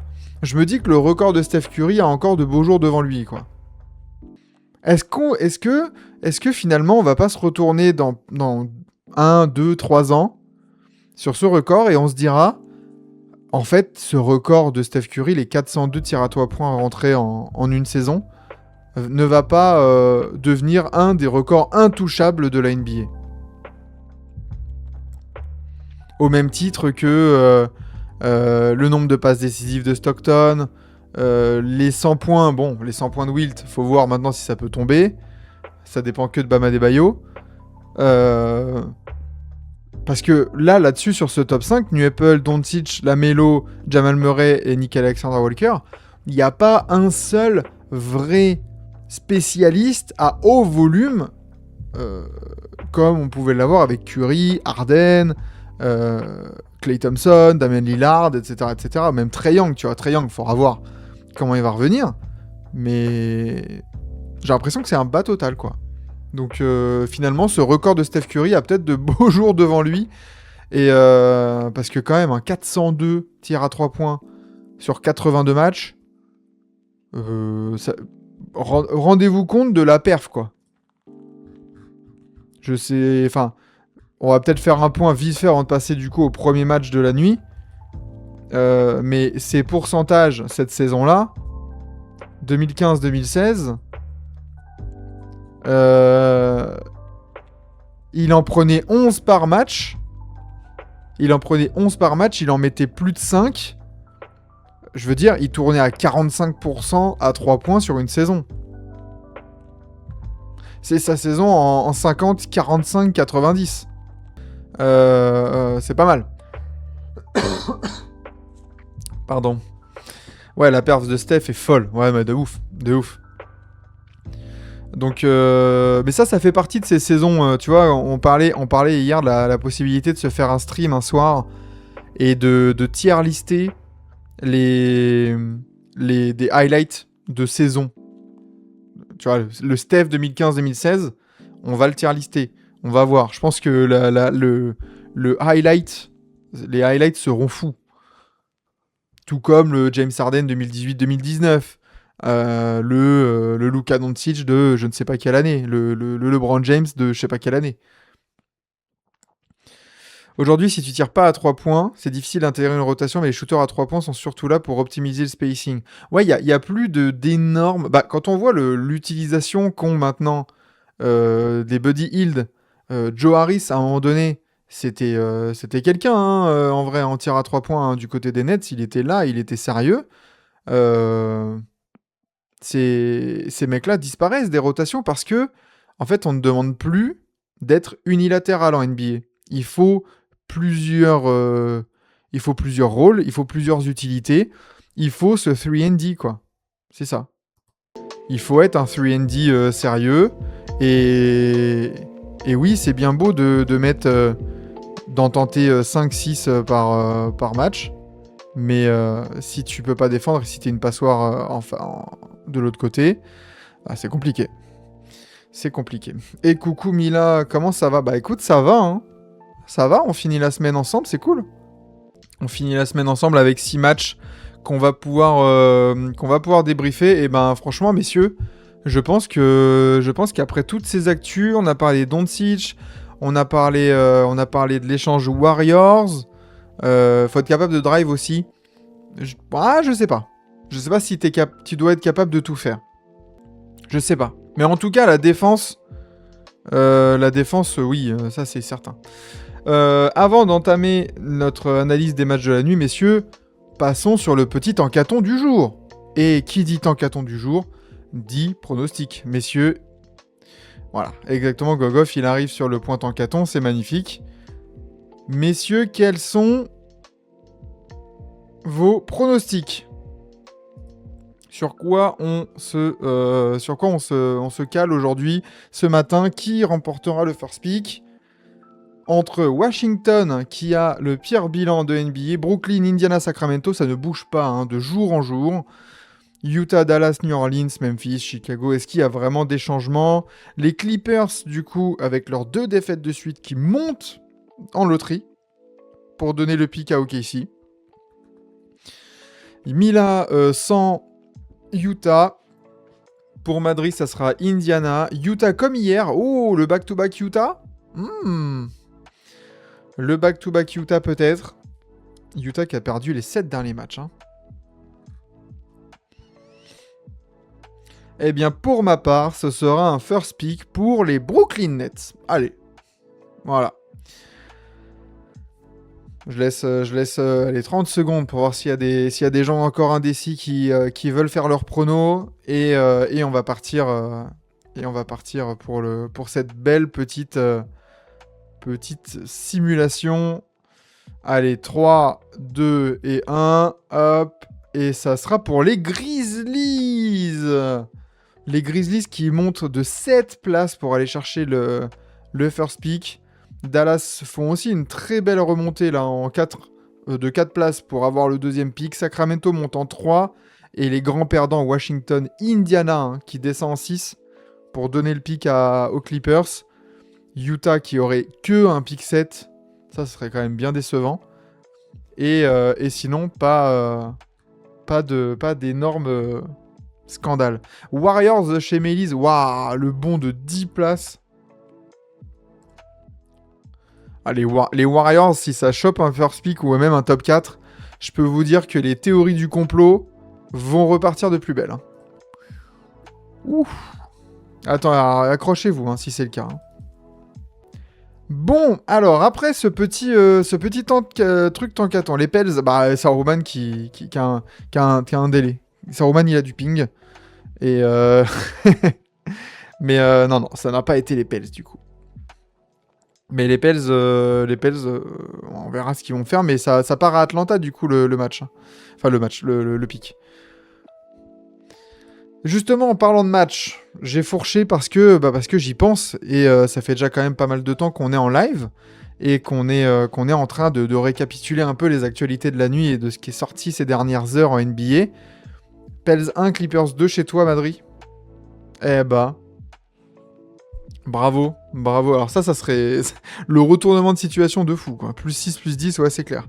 je me dis que le record de Steph Curry a encore de beaux jours devant lui, quoi. Est-ce que finalement on va pas se retourner dans 1, 2, 3 ans sur ce record et on se dira, en fait, ce record de Steph Curry, les 402 tirs à 3 points rentrés en une saison, ne va pas devenir un des records intouchables de la NBA. Au même titre que le nombre de passes décisives de Stockton, les 100 points, les 100 points de Wilt, faut voir maintenant si ça peut tomber. Ça dépend que de Bam Adebayo. Parce que là-dessus, sur ce top 5, Apple, Doncic, LaMelo, Jamal Murray et Nickel Alexander-Walker, il n'y a pas un seul vrai spécialiste à haut volume, comme on pouvait l'avoir avec Curry, Harden, Klay Thompson, Damian Lillard, etc., etc. Même Trae Young, tu vois, Trae Young, il faudra voir comment il va revenir. Mais J'ai l'impression que c'est un bas total, quoi. Donc finalement, ce record de Steph Curry a peut-être de beaux jours devant lui. Et parce que quand même, un 402 tirs à 3 points sur 82 matchs, rendez-vous compte de la perf, quoi. Je sais... Enfin, on va peut-être faire un point vite fait avant de passer du coup au premier match de la nuit. Mais ses pourcentages cette saison-là, 2015-2016, il en prenait 11 par match. Il en mettait plus de 5. Je veux dire, il tournait à 45% à 3 points sur une saison. C'est sa saison en 50, 45, 90. C'est pas mal. Pardon. Ouais, la perf de Steph est folle. Ouais, mais de ouf. De ouf. Donc, mais ça fait partie de ces saisons. Tu vois, on parlait hier de la possibilité de se faire un stream un soir et de tier lister des highlights de saison. Tu vois, le Steph 2015-2016, on va le tier lister. On va voir. Je pense que les highlights seront fous. Tout comme le James Harden 2018-2019. Le Luka Doncic de je ne sais pas quelle année. Le LeBron James de je sais pas quelle année. Aujourd'hui, si tu tires pas à 3 points, c'est difficile d'intégrer une rotation, mais les shooters à 3 points sont surtout là pour optimiser le spacing. Ouais, il y a plus d'énormes... Bah, quand on voit l'utilisation qu'ont maintenant des Buddy Hield, Joe Harris, à un moment donné, c'était quelqu'un, hein, en vrai, en tir à 3 points, hein, du côté des Nets, il était là, il était sérieux. Ces mecs-là disparaissent des rotations parce que, en fait, on ne demande plus d'être unilatéral en NBA. Il faut plusieurs rôles, il faut plusieurs utilités, il faut ce 3&D, quoi. C'est ça. Il faut être un 3&D sérieux, et oui, c'est bien beau de mettre, d'en tenter 5-6 par match, mais si tu peux pas défendre, si t'es une passoire de l'autre côté, bah, c'est compliqué. C'est compliqué. Et coucou Mila, comment ça va? Bah écoute, ça va, hein. Ça va, on finit la semaine ensemble, c'est cool. On finit la semaine ensemble avec 6 matchs qu'on va pouvoir débriefer. Et ben franchement, messieurs, je pense qu'après toutes ces actus, on a parlé Doncic, on a parlé de l'échange Warriors. Faut être capable de drive aussi. Je sais pas. Je sais pas si tu dois être capable de tout faire. Je sais pas. Mais en tout cas, la défense, oui, ça c'est certain. Avant d'entamer notre analyse des matchs de la nuit, messieurs, passons sur le petit tankathon du jour. Et qui dit tankathon du jour, dit pronostic. Messieurs, voilà, exactement, Gogoff, il arrive sur le point tankathon, c'est magnifique. Messieurs, quels sont vos pronostics? Sur quoi on se cale aujourd'hui, ce matin? Qui remportera le first pick? Entre Washington, qui a le pire bilan de NBA, Brooklyn, Indiana, Sacramento, ça ne bouge pas, hein, de jour en jour. Utah, Dallas, New Orleans, Memphis, Chicago, est-ce qu'il y a vraiment des changements? Les Clippers, du coup, avec leurs 2 défaites de suite qui montent en loterie pour donner le pick à OKC. Mila sans Utah. Pour Madrid, ça sera Indiana. Utah comme hier. Oh, le back-to-back Utah. Le back-to-back Utah peut-être. Utah qui a perdu les 7 derniers matchs. Hein. Eh bien, pour ma part, ce sera un first pick pour les Brooklyn Nets. Allez. Voilà. Je laisse les 30 secondes pour voir s'il y a des gens encore indécis qui veulent faire leur prono. Et on va partir, pour cette belle petite simulation. Allez, 3, 2 et 1. Hop. Et ça sera pour les Grizzlies. Les Grizzlies qui montent de 7 places pour aller chercher le first pick. Dallas font aussi une très belle remontée là de 4 places pour avoir le deuxième pick. Sacramento monte en 3. Et les grands perdants, Washington, Indiana, hein, qui descend en 6. pour donner le pick aux Clippers. Utah qui aurait que un pick 7, ça serait quand même bien décevant. Et sinon, pas d'énormes scandales. Warriors chez Melise, waouh, le bond de 10 places. Ah, les Warriors, si ça chope un first pick ou même un top 4, je peux vous dire que les théories du complot vont repartir de plus belle. Hein. Ouf. Attends, accrochez-vous hein, si c'est le cas. Hein. Bon, alors, après ce petit truc tant qu'attend, les Pels, bah, Saruman qui a un délai. Saruman, il a du ping. Et mais non, ça n'a pas été les Pels, du coup. Mais les Pels, on verra ce qu'ils vont faire, mais ça part à Atlanta, du coup, le match. Enfin, le pick. Justement, en parlant de match, j'ai fourché parce que j'y pense, et ça fait déjà quand même pas mal de temps qu'on est en live, et qu'on est en train de récapituler un peu les actualités de la nuit et de ce qui est sorti ces dernières heures en NBA. Pels 1, Clippers 2 chez toi, Madrid. Eh bah... Bravo. Alors ça serait le retournement de situation de fou, quoi. Plus 6, plus 10, ouais, c'est clair.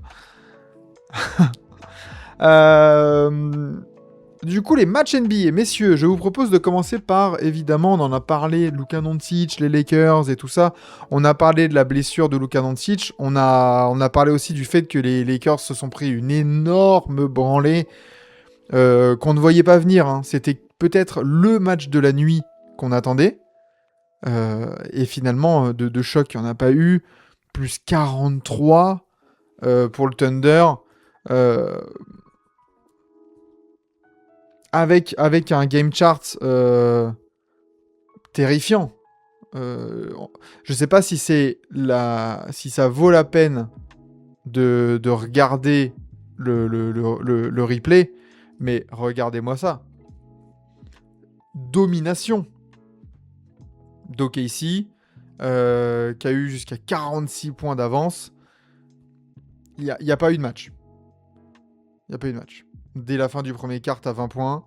Du coup, les matchs NBA, messieurs, je vous propose de commencer par, évidemment, on en a parlé, Luka Doncic, les Lakers et tout ça. On a parlé de la blessure de Luka Doncic. On a parlé aussi du fait que les Lakers se sont pris une énorme branlée qu'on ne voyait pas venir. Hein. C'était peut-être le match de la nuit qu'on attendait. Et finalement, de choc, il n'y en a pas eu. Plus 43 pour le Thunder. Avec un game chart terrifiant. Je sais pas si ça vaut la peine de regarder le replay, mais regardez-moi ça. Domination d'OKC, qui a eu jusqu'à 46 points d'avance. Il n'y a pas eu de match. Dès la fin du premier quart, à 20 points.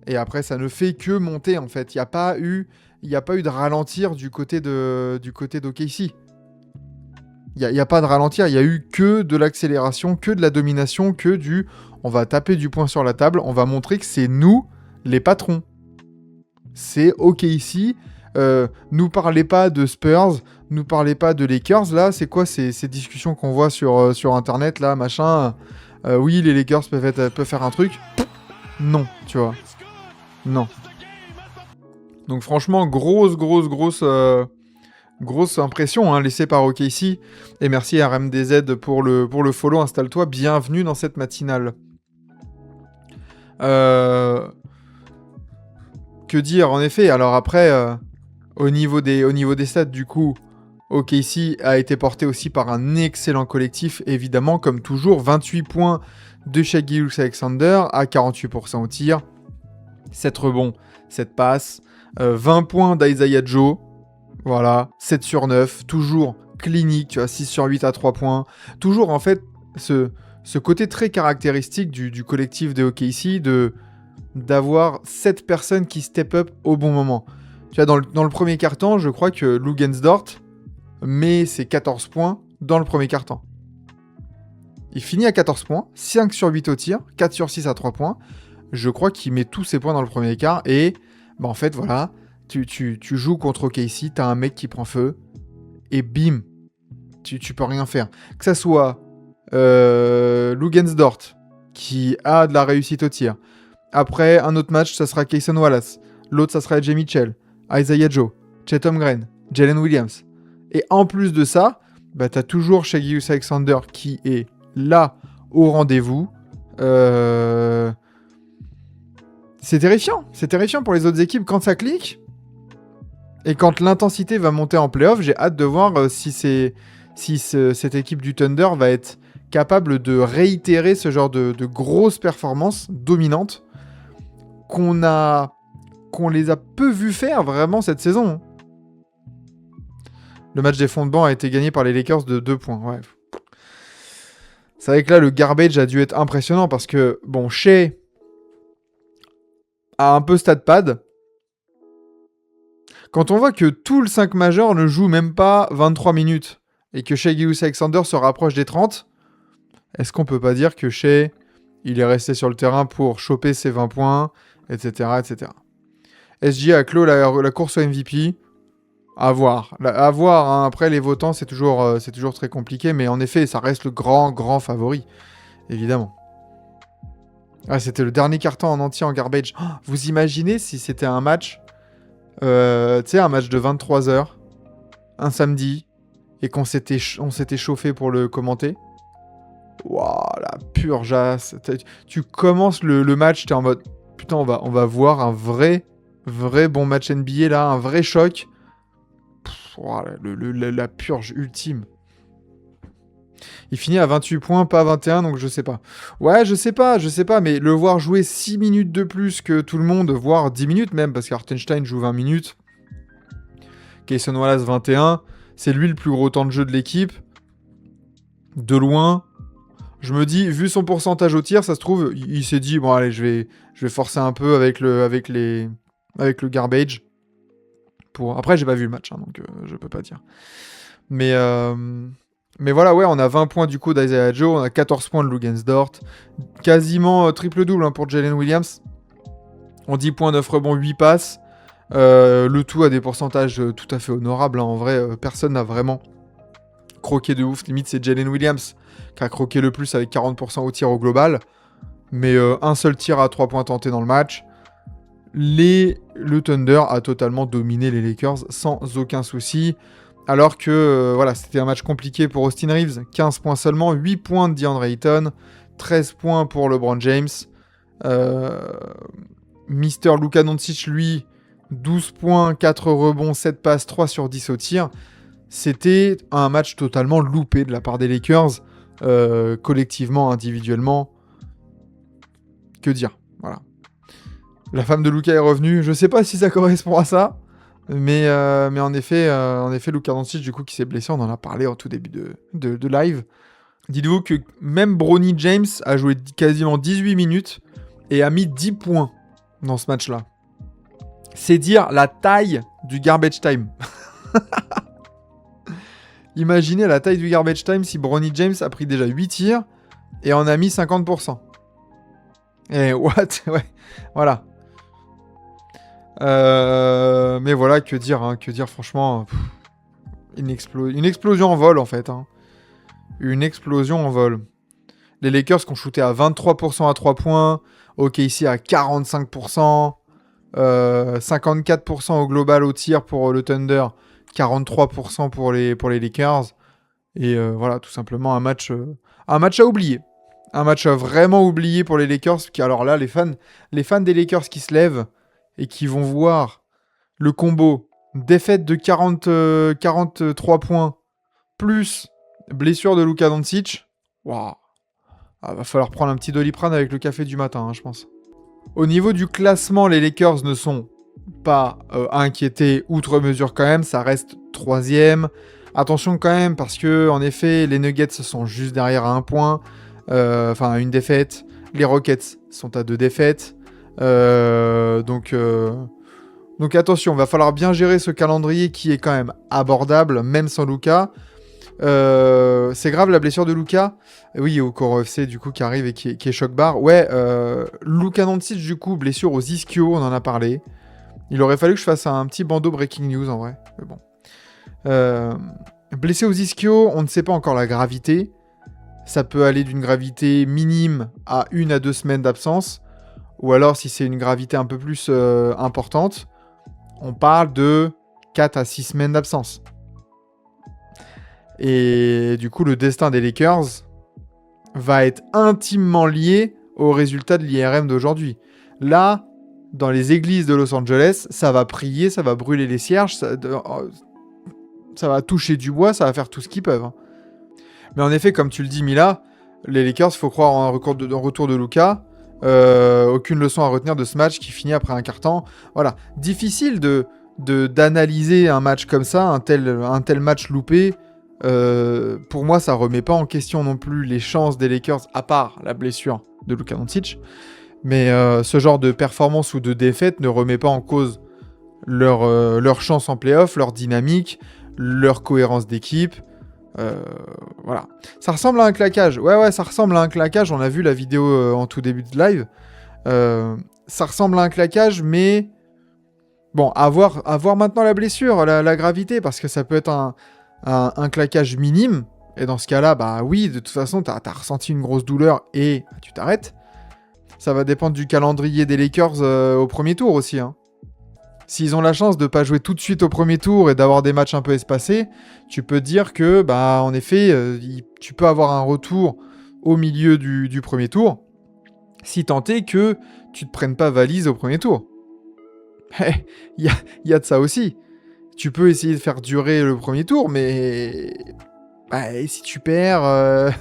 Et après, ça ne fait que monter, en fait. Il n'y a pas eu de ralentir du côté d'OKC. Il n'y a pas de ralentir. Il n'y a eu que de l'accélération, que de la domination, que du... On va taper du poing sur la table. On va montrer que c'est nous, les patrons. C'est OKC. Nous parlez pas de Spurs. Nous parlez pas de Lakers. Là, c'est quoi ces discussions qu'on voit sur Internet, là, machin... oui, les Lakers peuvent faire un truc. Non, tu vois. Non. Donc franchement, grosse impression laissée par OKC. Et merci à RMDZ pour le follow. Installe-toi. Bienvenue dans cette matinale. Que dire, en effet. Alors après, au niveau des stats, du coup... OKC a été porté aussi par un excellent collectif, évidemment, comme toujours. 28 points de Shai Gilgeous-Alexander à 48% au tir. 7 rebonds, 7 passes. 20 points d'Isaiah Joe. Voilà, 7 sur 9. Toujours clinique, tu vois, 6 sur 8 à 3 points. Toujours, en fait, ce côté très caractéristique du collectif de OKC d'avoir 7 personnes qui step up au bon moment. Tu vois, dans le premier quart-temps, je crois que Lugensdort met ses 14 points dans le premier quart-temps. Il finit à 14 points, 5 sur 8 au tir, 4 sur 6 à 3 points. Je crois qu'il met tous ses points dans le premier quart. Et en fait, voilà, tu joues contre OKC, t'as un mec qui prend feu, et bim, tu peux rien faire. Que ça soit Lugensdort, qui a de la réussite au tir. Après, un autre match, ça sera Kayson Wallace. L'autre, ça sera Jay Mitchell, Isaiah Joe, Chet Holmgren, Jalen Williams. Et en plus de ça, t'as toujours Shai Gilgeous-Alexander qui est là au rendez-vous. C'est terrifiant pour les autres équipes quand ça clique. Et quand l'intensité va monter en playoff, j'ai hâte de voir si cette équipe du Thunder va être capable de réitérer ce genre de grosses performances dominantes qu'on les a peu vu faire vraiment cette saison. Le match des fonds de banc a été gagné par les Lakers de 2 points. Ouais. C'est vrai que là, le garbage a dû être impressionnant parce que, Shai a un peu stat pad. Quand on voit que tout le 5 majeur ne joue même pas 23 minutes et que Shai Gilgeous-Alexander se rapproche des 30, est-ce qu'on peut pas dire que Shai, il est resté sur le terrain pour choper ses 20 points, etc. etc. SJ a clos la course au MVP. À voir. À voir, hein. Après, les votants, c'est toujours très compliqué, mais en effet, ça reste le grand favori, évidemment. Ah, c'était le dernier carton en entier en garbage. Oh, vous imaginez si c'était un match, tu sais, un match de 23 heures, un samedi, et qu'on s'était chauffé pour le commenter. Waouh, la pure jasse. Tu commences le match, t'es en mode, putain, on va voir un vrai bon match NBA là, un vrai choc. Wow, la purge ultime. Il finit à 28 points, pas 21, donc je sais pas. Ouais, je sais pas, mais le voir jouer 6 minutes de plus que tout le monde, voire 10 minutes même, parce qu'Hartenstein joue 20 minutes. Cason Wallace 21, c'est lui le plus gros temps de jeu de l'équipe. De loin. Je me dis, vu son pourcentage au tir, ça se trouve, il s'est dit, bon allez, je vais forcer un peu avec le garbage. Après, j'ai pas vu le match, hein, donc je peux pas dire. Mais voilà, ouais, on a 20 points du coup d'Isaiah Joe, on a 14 points de Luguensdort, quasiment triple-double hein, pour Jalen Williams. On 10 points, 9 rebonds, 8 passes. Le tout à des pourcentages tout à fait honorables. Hein. En vrai, personne n'a vraiment croqué de ouf. Limite, c'est Jalen Williams qui a croqué le plus avec 40% au tir au global. Mais un seul tir à 3 points tenté dans le match. Le Thunder a totalement dominé les Lakers sans aucun souci. Alors que voilà, c'était un match compliqué pour Austin Reeves. 15 points seulement, 8 points de DeAndre Ayton, 13 points pour LeBron James. Mister Luka Doncic, lui, 12 points, 4 rebonds, 7 passes, 3 sur 10 au tir. C'était un match totalement loupé de la part des Lakers, collectivement, individuellement. Que dire, voilà. La femme de Luka est revenue. Je sais pas si ça correspond à ça, mais en effet, Luka Doncic, du coup, qui s'est blessé, on en a parlé au tout début de live. Dites-vous que même Bronny James a joué quasiment 18 minutes et a mis 10 points dans ce match-là. C'est dire la taille du garbage time. Imaginez la taille du garbage time si Bronny James a pris déjà 8 tirs et en a mis 50%. Et what? Ouais, voilà. Mais voilà, que dire franchement, une explosion en vol en fait. Hein. Une explosion en vol. Les Lakers qui ont shooté à 23% à 3 points, OKC à 45%, 54% au global au tir pour le Thunder, 43% pour les Lakers. Et voilà, tout simplement un match à oublier. Un match à vraiment oublier pour les Lakers. Qui, alors là, les fans des Lakers qui se lèvent et qui vont voir le combo défaite de 43 points plus blessure de Luka Doncic. Waouh. Ah, va falloir prendre un petit Doliprane avec le café du matin, hein, je pense. Au niveau du classement, les Lakers ne sont pas inquiétés outre mesure quand même. Ça reste 3e. Attention quand même, parce que en effet, les Nuggets sont juste derrière à 1 point. Enfin, à une défaite. Les Rockets sont à 2 défaites. Donc attention, va falloir bien gérer ce calendrier qui est quand même abordable, même sans Luka. C'est grave la blessure de Luka. Oui, au Core FC du coup qui arrive et qui est choc bar. Ouais, Luka Doncic du coup, blessure aux ischio, on en a parlé. Il aurait fallu que je fasse un petit bandeau breaking news en vrai. Mais bon. Blessé aux ischio, on ne sait pas encore la gravité. Ça peut aller d'une gravité minime à 1 à 2 semaines d'absence. Ou alors si c'est une gravité un peu plus importante, on parle de 4 à 6 semaines d'absence. Et du coup, le destin des Lakers va être intimement lié au résultat de l'IRM d'aujourd'hui. Là, dans les églises de Los Angeles, ça va prier, ça va brûler les cierges, ça va toucher du bois, ça va faire tout ce qu'ils peuvent. Hein. Mais en effet, comme tu le dis, Mila, les Lakers, il faut croire en un retour de Luka. Aucune leçon à retenir de ce match qui finit après un quart-temps. Voilà, difficile d'analyser un match comme ça, un tel match loupé. Pour moi, ça remet pas en question non plus les chances des Lakers, à part la blessure de Luka Doncic. Mais ce genre de performance ou de défaite ne remet pas en cause leur chance en playoff, leur dynamique, leur cohérence d'équipe. Voilà. Ça ressemble à un claquage. Ouais, ça ressemble à un claquage. On a vu la vidéo en tout début de live. Ça ressemble à un claquage, mais bon, à voir maintenant la blessure, la gravité, parce que ça peut être un claquage minime. Et dans ce cas-là, bah oui, de toute façon, t'as ressenti une grosse douleur et tu t'arrêtes. Ça va dépendre du calendrier des Lakers au premier tour aussi, hein. S'ils ont la chance de pas jouer tout de suite au premier tour et d'avoir des matchs un peu espacés, tu peux dire que, bah, en effet, tu peux avoir un retour au milieu du premier tour, si tant est que tu te prennes pas valise au premier tour. Il y a de ça aussi. Tu peux essayer de faire durer le premier tour, mais bah, si tu perds,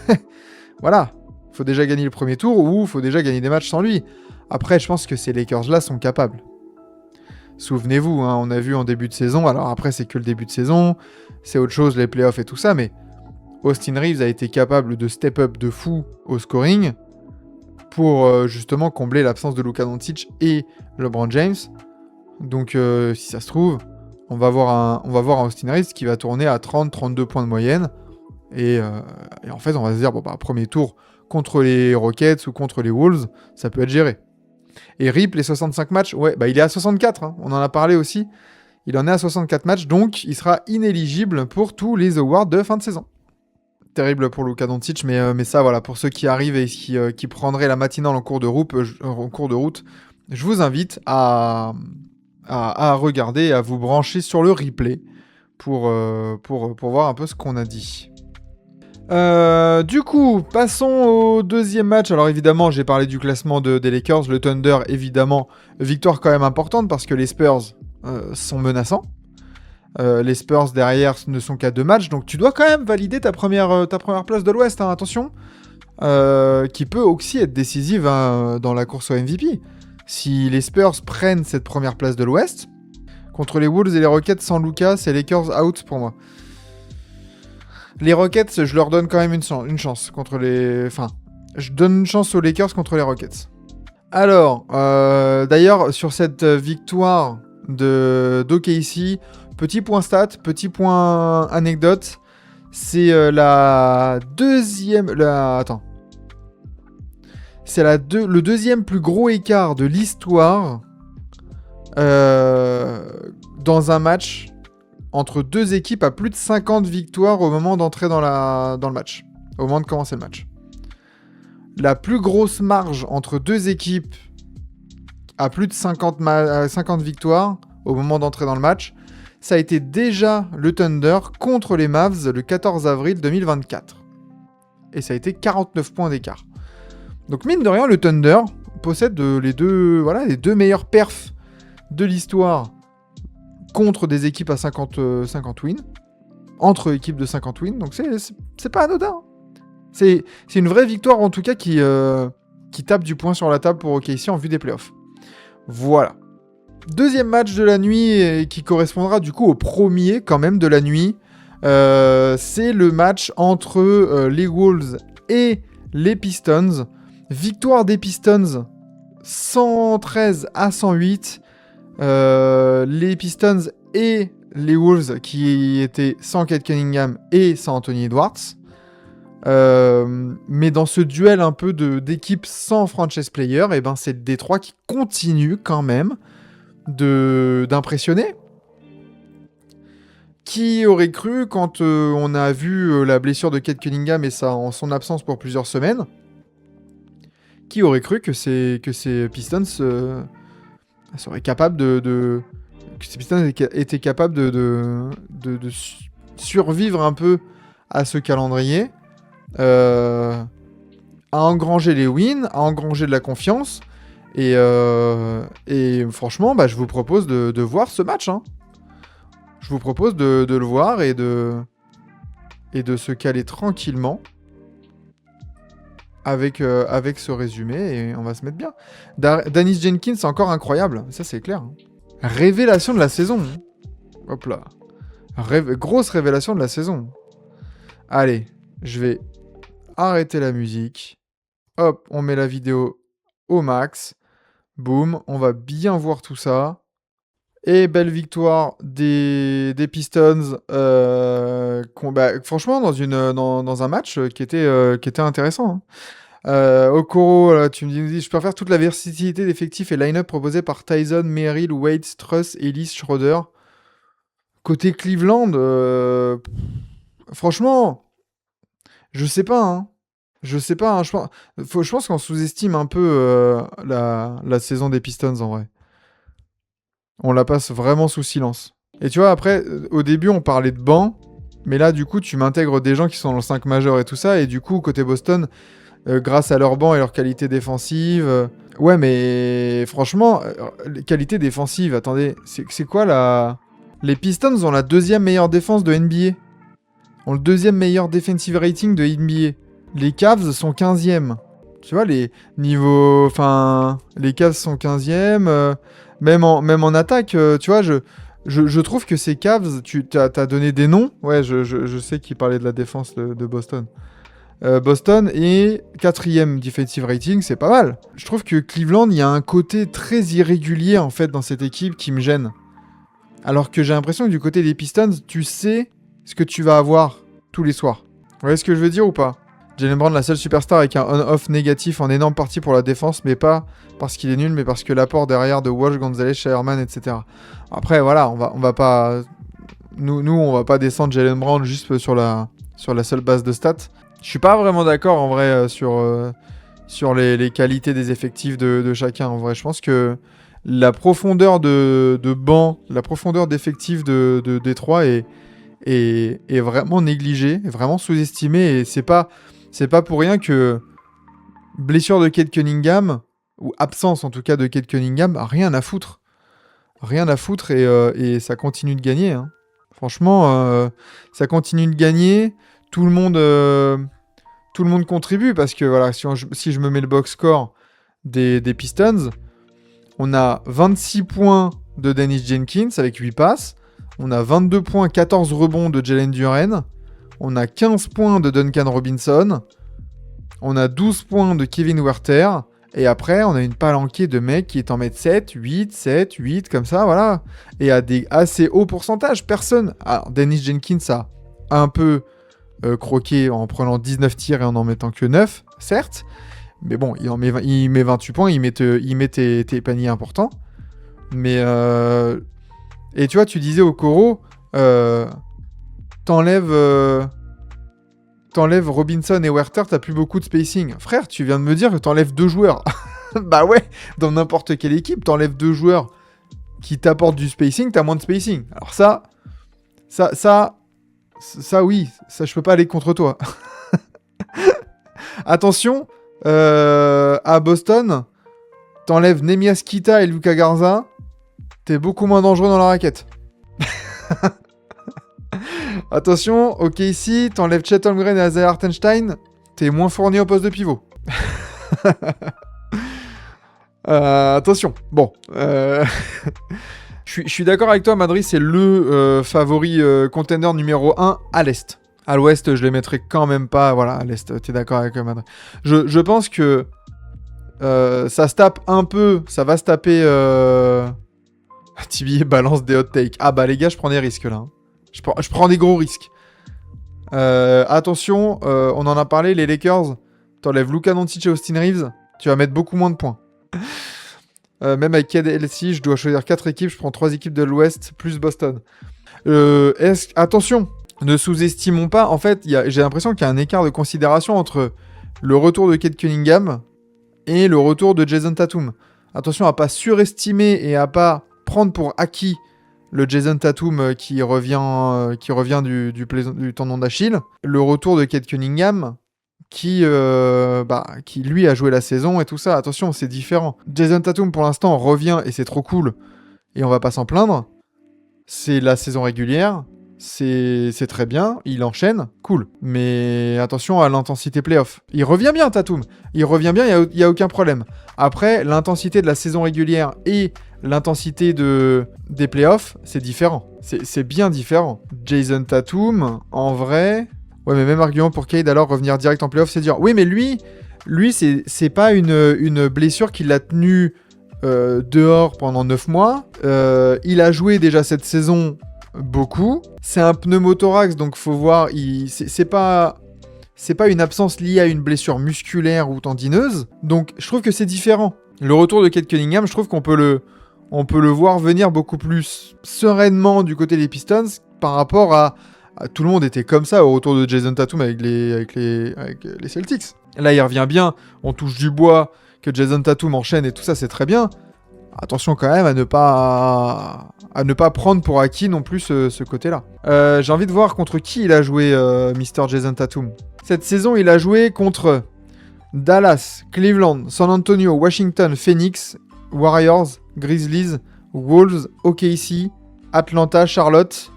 voilà, faut déjà gagner le premier tour ou faut déjà gagner des matchs sans lui. Après, je pense que ces Lakers-là sont capables. Souvenez-vous, hein, on a vu en début de saison, alors après c'est que le début de saison, c'est autre chose, les playoffs et tout ça, mais Austin Reeves a été capable de step up de fou au scoring pour justement combler l'absence de Luka Doncic et LeBron James. Donc si ça se trouve, on va voir un Austin Reeves qui va tourner à 30-32 points de moyenne. Et en fait, on va se dire, bon, bah, premier tour contre les Rockets ou contre les Wolves, ça peut être géré. Et Rip, les 65 matchs, ouais, bah, il est à 64, hein, on en a parlé aussi. Il en est à 64 matchs, donc il sera inéligible pour tous les awards de fin de saison. Terrible pour Luka Doncic, mais ça, voilà, pour ceux qui arrivent et qui prendraient la matinale en cours de route, je vous invite à regarder et à vous brancher sur le replay pour voir un peu ce qu'on a dit. Du coup, passons au deuxième match. Alors évidemment, j'ai parlé du classement des Lakers. Le Thunder, évidemment, victoire quand même importante parce que les Spurs sont menaçants. Les Spurs derrière ne sont qu'à 2 matchs, donc tu dois quand même valider ta première place de l'Ouest, hein, attention. Qui peut aussi être décisive dans la course au MVP. Si les Spurs prennent cette première place de l'Ouest, contre les Wolves et les Rockets sans Luka, c'est Lakers out pour moi. Les Rockets, je leur donne quand même une chance contre les... Enfin, je donne une chance aux Lakers contre les Rockets. Alors, d'ailleurs, sur cette victoire d'OKC, petit point stat, petit point anecdote, c'est la deuxième... C'est le deuxième plus gros écart de l'histoire dans un match entre deux équipes à plus de 50 victoires au moment d'entrer dans le match, au moment de commencer le match. La plus grosse marge entre deux équipes à plus de 50 victoires au moment d'entrer dans le match, ça a été déjà le Thunder contre les Mavs le 14 avril 2024. Et ça a été 49 points d'écart. Donc mine de rien, le Thunder possède les deux meilleurs perfs de l'histoire contre des équipes à 50 wins, entre équipes de 50 wins, donc c'est pas anodin. C'est une vraie victoire en tout cas qui tape du poing sur la table pour OKC en vue des playoffs. Voilà. Deuxième match de la nuit et qui correspondra du coup au premier quand même de la nuit, c'est le match entre les Wolves et les Pistons. Victoire des Pistons 113-108. Les Pistons et les Wolves qui étaient sans Cade Cunningham et sans Anthony Edwards. Mais dans ce duel un peu d'équipe sans franchise player, et ben c'est Détroit qui continue quand même d'impressionner. Qui aurait cru quand on a vu la blessure de Cade Cunningham et son absence pour plusieurs semaines, qui aurait cru que ces Pistons seraient capables que ces Pistons étaient capables de survivre un peu à ce calendrier, à engranger les wins, à engranger de la confiance. Et franchement, bah, je vous propose de voir ce match. Hein. Je vous propose de le voir et de se caler tranquillement avec ce résumé et on va se mettre bien. Dennis Jenkins, c'est encore incroyable. Ça, c'est clair. Hein. Révélation de la saison. Hop là. Grosse révélation de la saison. Allez, je vais arrêter la musique. Hop, on met la vidéo au max. Boum, on va bien voir tout ça. Et belle victoire des Pistons. Franchement, dans un match qui était intéressant. Hein. Okoro, là, tu me dis, je préfère toute la versatilité d'effectifs et line-up proposés par Tyson, Merrill, Wade, Struss, Ellis, Schroeder. Côté Cleveland, franchement, je sais pas. Hein. Je sais pas. Hein, je pense qu'on sous-estime un peu la saison des Pistons en vrai. On la passe vraiment sous silence. Et tu vois, après, au début, on parlait de banc. Mais là, du coup, tu m'intègres des gens qui sont dans le 5 majeur et tout ça. Et du coup, côté Boston, grâce à leur banc et leur qualité défensive. Ouais, mais franchement, qualité défensive, attendez, c'est quoi la... Les Pistons ont la deuxième meilleure défense de NBA. Ont le deuxième meilleur defensive rating de NBA. Les Cavs sont 15e. Tu vois, les niveaux... Enfin, les Cavs sont 15e. Même en attaque, tu vois, je trouve que ces Cavs, t'as donné des noms. Ouais, je sais qu'il parlait de la défense de Boston. Boston est 4e defensive rating, c'est pas mal. Je trouve que Cleveland, il y a un côté très irrégulier en fait dans cette équipe qui me gêne. Alors que j'ai l'impression que du côté des Pistons, tu sais ce que tu vas avoir tous les soirs. Vous voyez ce que je veux dire ou pas? Jaylen Brown, la seule superstar avec un on-off négatif en énorme partie pour la défense, mais pas parce qu'il est nul, mais parce que l'apport derrière de Walsh, Gonzalez, Sherman, etc. Après, voilà, on va pas... Nous, on va pas descendre Jaylen Brown juste sur la seule base de stats. Je suis pas vraiment d'accord en vrai sur les qualités des effectifs de chacun. En vrai, je pense que la profondeur de banc, la profondeur d'effectifs de Détroit est vraiment négligée, est vraiment sous-estimée. Et c'est pas pour rien que blessure de Cade Cunningham, ou absence en tout cas de Cade Cunningham, rien à foutre. Rien à foutre et ça continue de gagner. Hein. Franchement, ça continue de gagner. Tout le monde contribue parce que voilà, si je me mets le box score des Pistons, on a 26 points de Dennis Jenkins avec 8 passes, on a 22 points, 14 rebonds de Jalen Duren, on a 15 points de Duncan Robinson, on a 12 points de Kevin Huerter, et après on a une palanquée de mecs qui est en mettre 7, 8, comme ça, voilà, et à des assez hauts pourcentages. Personne... Alors, Dennis Jenkins a un peu... croqué en prenant 19 tirs et en mettant que 9, certes. Mais bon, il met 28 points, il met tes paniers importants. Mais... Et tu vois, tu disais au Coro, t'enlèves Robinson et Huerter, t'as plus beaucoup de spacing. Frère, tu viens de me dire que t'enlèves 2 joueurs. Bah ouais, dans n'importe quelle équipe, t'enlèves 2 joueurs qui t'apportent du spacing, t'as moins de spacing. Alors ça, oui, ça je peux pas aller contre toi. Attention, à Boston, t'enlèves Nemias Queta et Luka Garza, t'es beaucoup moins dangereux dans la raquette. Attention, ok ici, t'enlèves Chet Holmgren et Isaiah Hartenstein, t'es moins fourni au poste de pivot. Attention, bon. Je suis d'accord avec toi, Madrid, c'est le favori contender numéro 1 à l'Est. À l'Ouest, je les mettrais quand même pas. Voilà, à l'Est, t'es d'accord avec Madrid. Je pense que ça se tape un peu. Ça va se taper... Tibi balance des hot takes. Ah bah les gars, je prends des risques là. Hein. Je prends des gros risques. Attention, on en a parlé, les Lakers. T'enlèves Luka Doncic et Austin Reeves, tu vas mettre beaucoup moins de points. Même avec KDLC, je dois choisir 4 équipes, je prends 3 équipes de l'Ouest, plus Boston. Attention, ne sous-estimons pas, en fait, j'ai l'impression qu'il y a un écart de considération entre le retour de Cade Cunningham et le retour de Jason Tatum. Attention à pas surestimer et à pas prendre pour acquis le Jason Tatum qui revient du tendon d'Achille. Le retour de Cade Cunningham qui lui a joué la saison et tout ça. Attention, c'est différent. Jason Tatum pour l'instant revient et c'est trop cool et on va pas s'en plaindre. C'est la saison régulière, c'est très bien, il enchaîne, cool. Mais attention à l'intensité playoff. Il revient bien Tatum, il revient bien, il y a aucun problème. Après, l'intensité de la saison régulière et l'intensité des playoffs, c'est différent. C'est bien différent. Jason Tatum, en vrai... Ouais, mais même argument pour Cade, alors revenir direct en playoff, c'est dur. Oui, mais lui c'est pas une blessure qui l'a tenu dehors pendant 9 mois. Il a joué déjà cette saison beaucoup. C'est un pneumothorax, donc faut voir. C'est pas une absence liée à une blessure musculaire ou tendineuse. Donc je trouve que c'est différent. Le retour de Cade Cunningham, je trouve qu'on peut le voir venir beaucoup plus sereinement du côté des Pistons par rapport à tout le monde était comme ça au retour de Jason Tatum avec les Celtics. Là, il revient bien, on touche du bois, que Jason Tatum enchaîne et tout ça, c'est très bien. Attention quand même à ne pas prendre pour acquis non plus ce côté-là. J'ai envie de voir contre qui il a joué Mr. Jason Tatum. Cette saison, il a joué contre Dallas, Cleveland, San Antonio, Washington, Phoenix, Warriors, Grizzlies, Wolves, OKC, Atlanta, Charlotte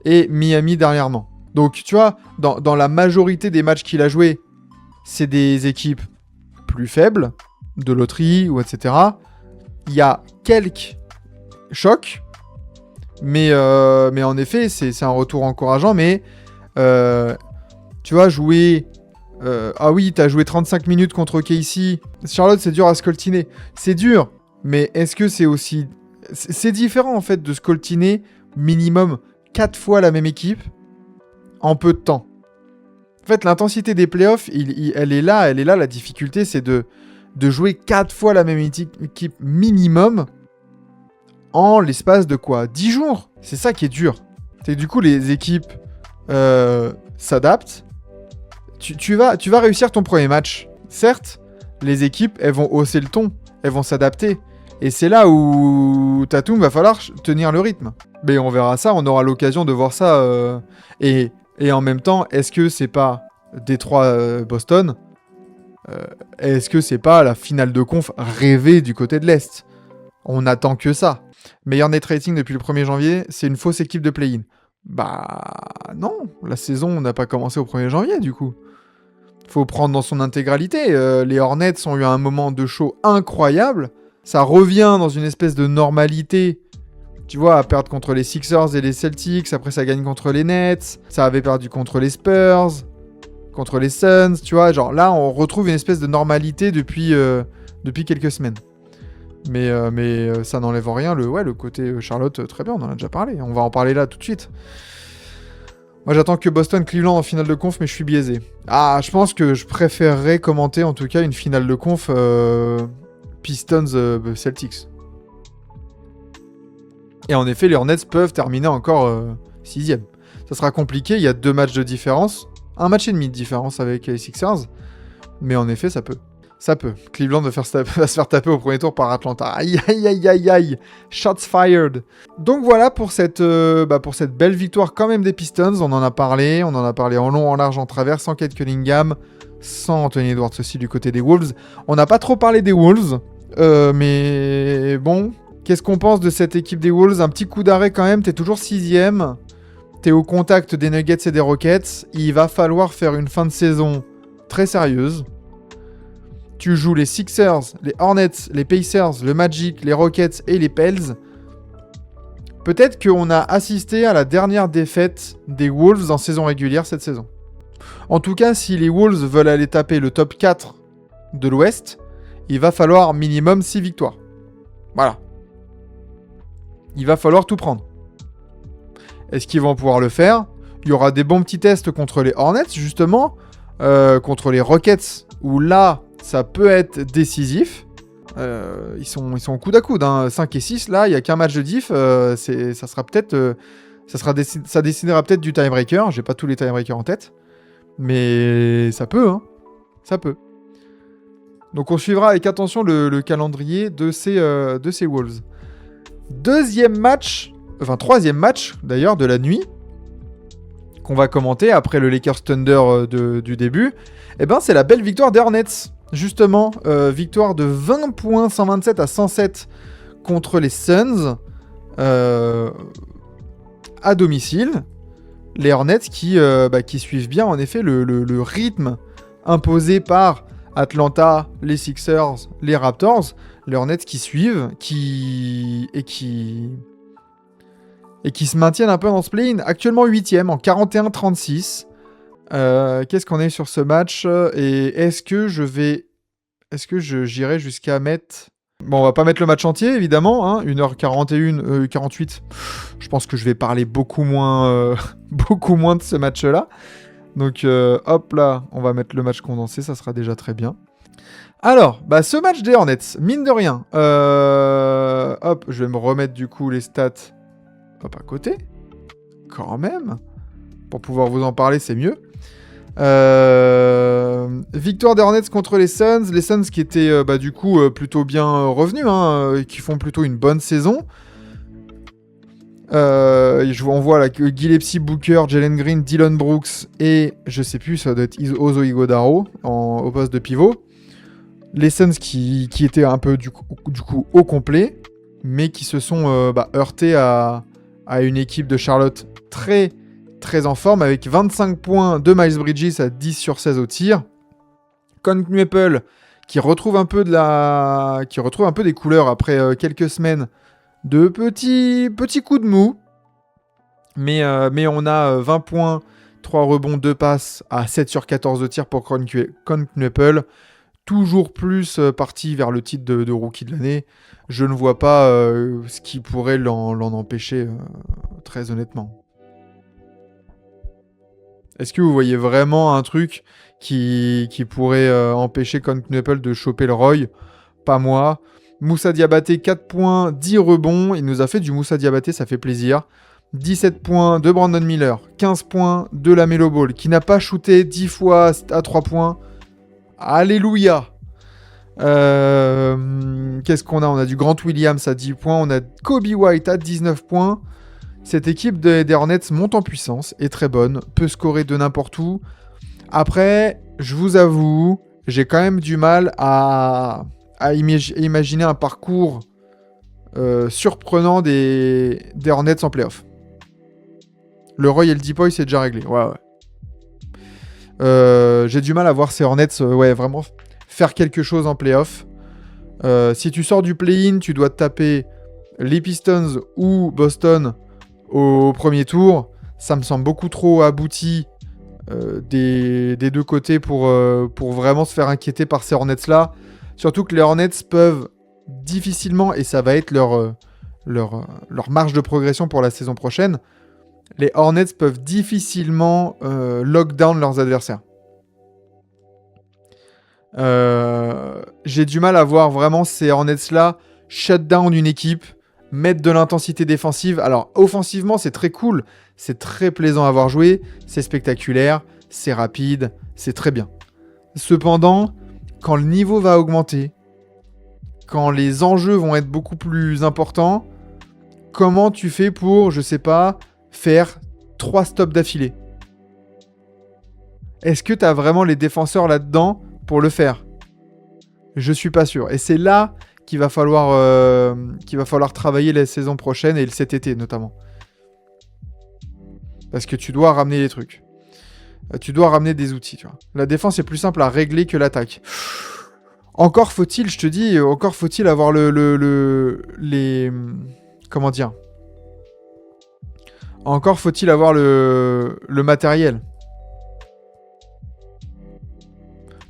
et Miami dernièrement. Donc tu vois, dans la majorité des matchs qu'il a joué, c'est des équipes plus faibles, de loterie ou etc. Il y a quelques chocs, mais en effet, c'est un retour encourageant. Mais tu vois, jouer... ah oui, t'as joué 35 minutes contre OKC. Charlotte, c'est dur à scoltiner. C'est dur, mais est-ce que c'est aussi... C'est différent, en fait, de scoltiner minimum 4 fois la même équipe en peu de temps. En fait, l'intensité des playoffs, elle est là. La difficulté, c'est de jouer 4 fois la même équipe minimum en l'espace de quoi 10 jours. C'est ça qui est dur. C'est que du coup, les équipes s'adaptent. Tu vas réussir ton premier match. Certes, les équipes, elles vont hausser le ton. Elles vont s'adapter. Et c'est là où Tatum va falloir tenir le rythme. Mais on verra ça, on aura l'occasion de voir ça. Et en même temps, est-ce que c'est pas Détroit-Boston est-ce que c'est pas la finale de conf rêvée du côté de l'Est? On attend que ça. Meilleur net rating depuis le 1er janvier, c'est une fausse équipe de play-in. Bah non, la saison n'a pas commencé au 1er janvier du coup. Faut prendre dans son intégralité. Les Hornets ont eu un moment de show incroyable. Ça revient dans une espèce de normalité. Tu vois, à perdre contre les Sixers et les Celtics. Après, ça gagne contre les Nets. Ça avait perdu contre les Spurs. Contre les Suns. Tu vois, genre là, on retrouve une espèce de normalité depuis quelques semaines. Mais ça n'enlève en rien le côté Charlotte, très bien, on en a déjà parlé. On va en parler là tout de suite. Moi, j'attends que Boston-Cleveland en finale de conf, mais je suis biaisé. Ah, je pense que je préférerais commenter en tout cas une finale de conf Pistons-Celtics. Et en effet, les Hornets peuvent terminer encore 6ème. Ça sera compliqué, il y a 2 matchs de différence. 1 match et demi de différence avec les Sixers. Mais en effet, ça peut. Ça peut. Cleveland va se faire taper au premier tour par Atlanta. Aïe, aïe, aïe, aïe, aïe. Shots fired. Donc voilà pour cette belle victoire quand même des Pistons. On en a parlé en long, en large, en travers, sans Cade Cunningham, sans Anthony Edwards aussi du côté des Wolves. On n'a pas trop parlé des Wolves, mais bon, qu'est-ce qu'on pense de cette équipe des Wolves? Un petit coup d'arrêt quand même, t'es toujours 6ème. T'es au contact des Nuggets et des Rockets. Il va falloir faire une fin de saison très sérieuse. Tu joues les Sixers, les Hornets, les Pacers, le Magic, les Rockets et les Pels. Peut-être qu'on a assisté à la dernière défaite des Wolves en saison régulière cette saison. En tout cas, si les Wolves veulent aller taper le top 4 de l'Ouest, il va falloir minimum 6 victoires. Voilà. Il va falloir tout prendre. Est-ce qu'ils vont pouvoir le faire? Il y aura des bons petits tests contre les Hornets, justement. Contre les Rockets, où là... ça peut être décisif. Ils sont coude à coude. 5 et 6, là, il n'y a qu'un match de diff. Ça sera peut-être... ça décidera peut-être du tiebreaker. J'ai pas tous les tiebreakers en tête. Mais ça peut, hein. Ça peut. Donc on suivra avec attention le calendrier de ces Wolves. Troisième match, d'ailleurs, de la nuit, qu'on va commenter après le Lakers Thunder du début. Eh ben, c'est la belle victoire des Hornets. Justement, victoire de 20 points, 127 à 107 contre les Suns à domicile. Les Hornets qui suivent bien en effet le rythme imposé par Atlanta, les Sixers, les Raptors. Les Hornets qui suivent et qui se maintiennent un peu dans ce play-in. Actuellement 8ème en 41-36. Qu'est-ce qu'on est sur ce match? Et est-ce que j'irai jusqu'à mettre Bon, on va pas mettre le match entier, évidemment, hein, 1h41, 48. Je pense que je vais parler beaucoup moins, beaucoup moins de ce match-là. Donc, hop là, on va mettre le match condensé, ça sera déjà très bien. Alors, bah, ce match des Hornets, mine de rien, hop, je vais me remettre du coup les stats, hop, à côté, quand même, pour pouvoir vous en parler, c'est mieux. Victoire des Hornets contre les Suns qui étaient bah, du coup plutôt bien revenus, hein, qui font plutôt une bonne saison. On voit là que Gillespie, Booker, Jalen Green, Dylan Brooks et je sais plus, ça doit être Ozo Ighodaro au poste de pivot. Les Suns qui étaient un peu du coup au complet, mais qui se sont heurtés à une équipe de Charlotte très en forme, avec 25 points de Miles Bridges à 10 sur 16 au tir. Conk Maple qui retrouve un peu des couleurs après quelques semaines de petits coups de mou. Mais on a 20 points, 3 rebonds, 2 passes à 7 sur 14 de tir pour Conk Maple. Toujours plus parti vers le titre de rookie de l'année. Je ne vois pas ce qui pourrait l'en empêcher, très honnêtement. Est-ce que vous voyez vraiment un truc qui pourrait empêcher Conk Maple de choper le Roy? Pas moi. Moussa Diabaté, 4 points, 10 rebonds. Il nous a fait du Moussa Diabaté, ça fait plaisir. 17 points de Brandon Miller. 15 points de LaMelo Ball, qui n'a pas shooté 10 fois à 3 points. Alléluia. Qu'est-ce qu'on a? On a du Grant Williams à 10 points. On a Kobe White à 19 points. Cette équipe des Hornets monte en puissance, est très bonne, peut scorer de n'importe où. Après, je vous avoue, j'ai quand même du mal à imaginer un parcours surprenant des Hornets en playoff. Le Roy et le Depoy, c'est déjà réglé. Ouais. J'ai du mal à voir ces Hornets vraiment faire quelque chose en playoff. Si tu sors du play-in, tu dois te taper les Pistons ou Boston au premier tour. Ça me semble beaucoup trop abouti des deux côtés pour vraiment se faire inquiéter par ces Hornets-là. Surtout que les Hornets peuvent difficilement, et ça va être leur marge de progression pour la saison prochaine, les Hornets peuvent difficilement lock down leurs adversaires. J'ai du mal à voir vraiment ces Hornets-là shut down une équipe, mettre de l'intensité défensive. Alors, offensivement, c'est très cool, c'est très plaisant à voir jouer, c'est spectaculaire, c'est rapide, c'est très bien. Cependant, quand le niveau va augmenter, quand les enjeux vont être beaucoup plus importants, comment tu fais pour, je sais pas, faire 3 stops d'affilée? Est-ce que tu as vraiment les défenseurs là-dedans pour le faire? Je suis pas sûr. Et c'est là qu'il va falloir travailler la saison prochaine et cet été notamment. Parce que tu dois ramener les trucs. Tu dois ramener des outils, tu vois. La défense est plus simple à régler que l'attaque. Encore faut-il, je te dis, avoir les... Comment dire? Encore faut-il avoir le matériel.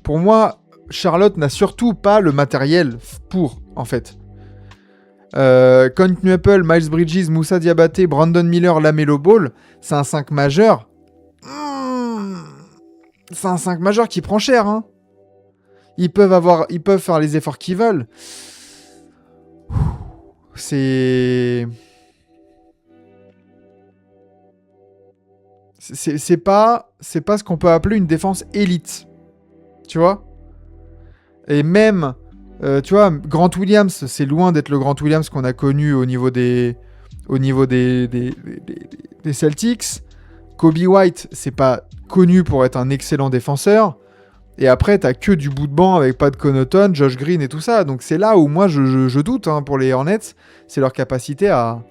Pour moi, Charlotte n'a surtout pas le matériel pour, en fait. Conk Maple, Miles Bridges, Moussa Diabaté, Brandon Miller, LaMelo Ball, c'est un 5 majeur. C'est un 5 majeur qui prend cher, hein. Ils peuvent faire les efforts qu'ils veulent. C'est pas ce qu'on peut appeler une défense élite. Tu vois? Et même, tu vois, Grant Williams, c'est loin d'être le Grant Williams qu'on a connu au niveau des Celtics. Kobe White, c'est pas connu pour être un excellent défenseur. Et après, t'as que du bout de banc avec Pat Connaughton, Josh Green et tout ça. Donc c'est là où moi je doute, hein, pour les Hornets. C'est leur capacité à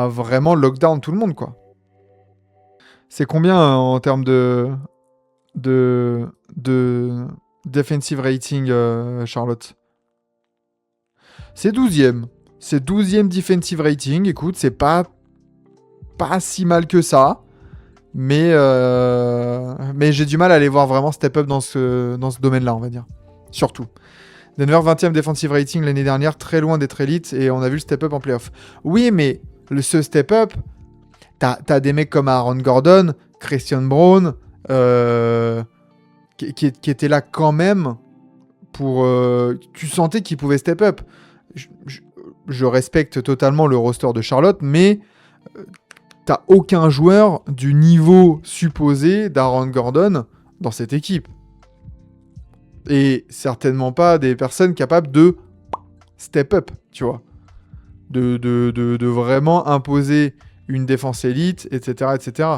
vraiment lockdown tout le monde, quoi. C'est combien en termes de defensive rating, Charlotte? C'est 12e. C'est 12e defensive rating. Écoute, c'est pas si mal que ça. Mais j'ai du mal à les voir vraiment step up dans ce domaine-là, on va dire. Surtout. Denver 20e defensive rating l'année dernière, très loin d'être élite, et on a vu le step-up en playoff. Oui, mais ce step-up, t'as des mecs comme Aaron Gordon, Christian Braun, qui étaient là quand même pour... tu sentais qu'ils pouvaient step-up. Je respecte totalement le roster de Charlotte, mais t'as aucun joueur du niveau supposé d'Aaron Gordon dans cette équipe. Et certainement pas des personnes capables de step up, tu vois. De vraiment imposer une défense élite, etc., etc.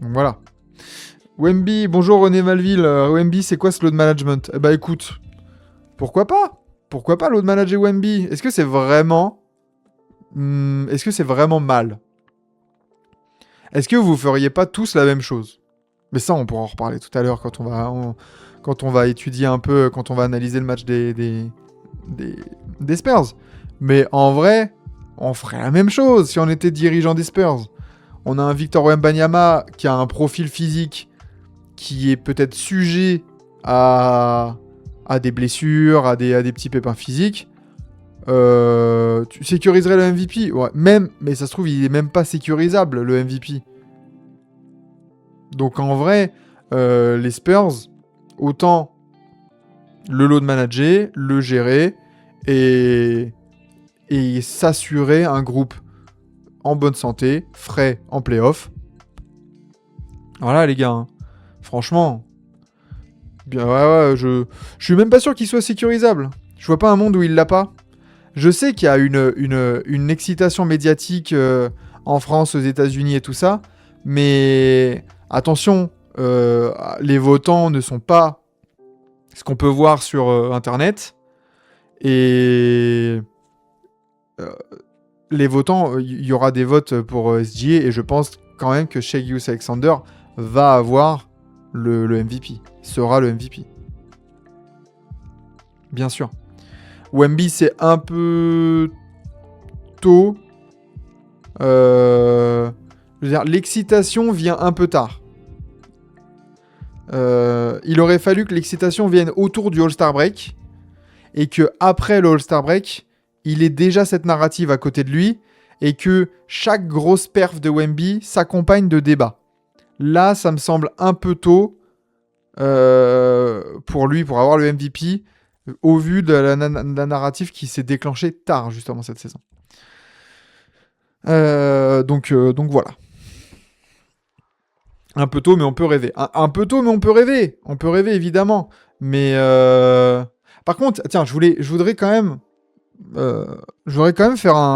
Donc voilà. Wemby, bonjour René Malville. Wemby, c'est quoi ce load management? Eh bah écoute, pourquoi pas? Pourquoi pas load manager Wemby? Est-ce que c'est vraiment... est-ce que c'est vraiment mal? Est-ce que vous feriez pas tous la même chose? Mais ça, on pourra en reparler tout à l'heure quand on va étudier un peu, quand on va analyser le match des Spurs. Mais en vrai, on ferait la même chose si on était dirigeant des Spurs. On a un Victor Wembanyama qui a un profil physique qui est peut-être sujet à des blessures, à des petits pépins physiques. Tu sécuriserais le MVP? Ouais, même, mais ça se trouve, il est même pas sécurisable, le MVP. Donc en vrai, les Spurs, autant le load manager, le gérer et s'assurer un groupe en bonne santé, frais en playoff. Voilà les gars, hein. Franchement, bien ouais, je suis même pas sûr qu'il soit sécurisable. Je vois pas un monde où il l'a pas. Je sais qu'il y a une excitation médiatique en France, aux États-Unis et tout ça, mais attention, les votants ne sont pas ce qu'on peut voir sur Internet. Et les votants, il y aura des votes pour SGA, et je pense quand même que Shai Gilgeous-Alexander va avoir le MVP, sera le MVP. Bien sûr. Wemby, c'est un peu tôt. Je veux dire, l'excitation vient un peu tard. Il aurait fallu que l'excitation vienne autour du All-Star Break et que après le All-Star Break, il ait déjà cette narrative à côté de lui et que chaque grosse perf de Wemby s'accompagne de débats. Là, ça me semble un peu tôt pour lui, pour avoir le MVP, au vu de la narrative qui s'est déclenchée tard, justement, cette saison. Donc voilà. Un peu tôt, mais on peut rêver. Un peu tôt, mais on peut rêver. On peut rêver, évidemment. Mais par contre, tiens, je voudrais quand même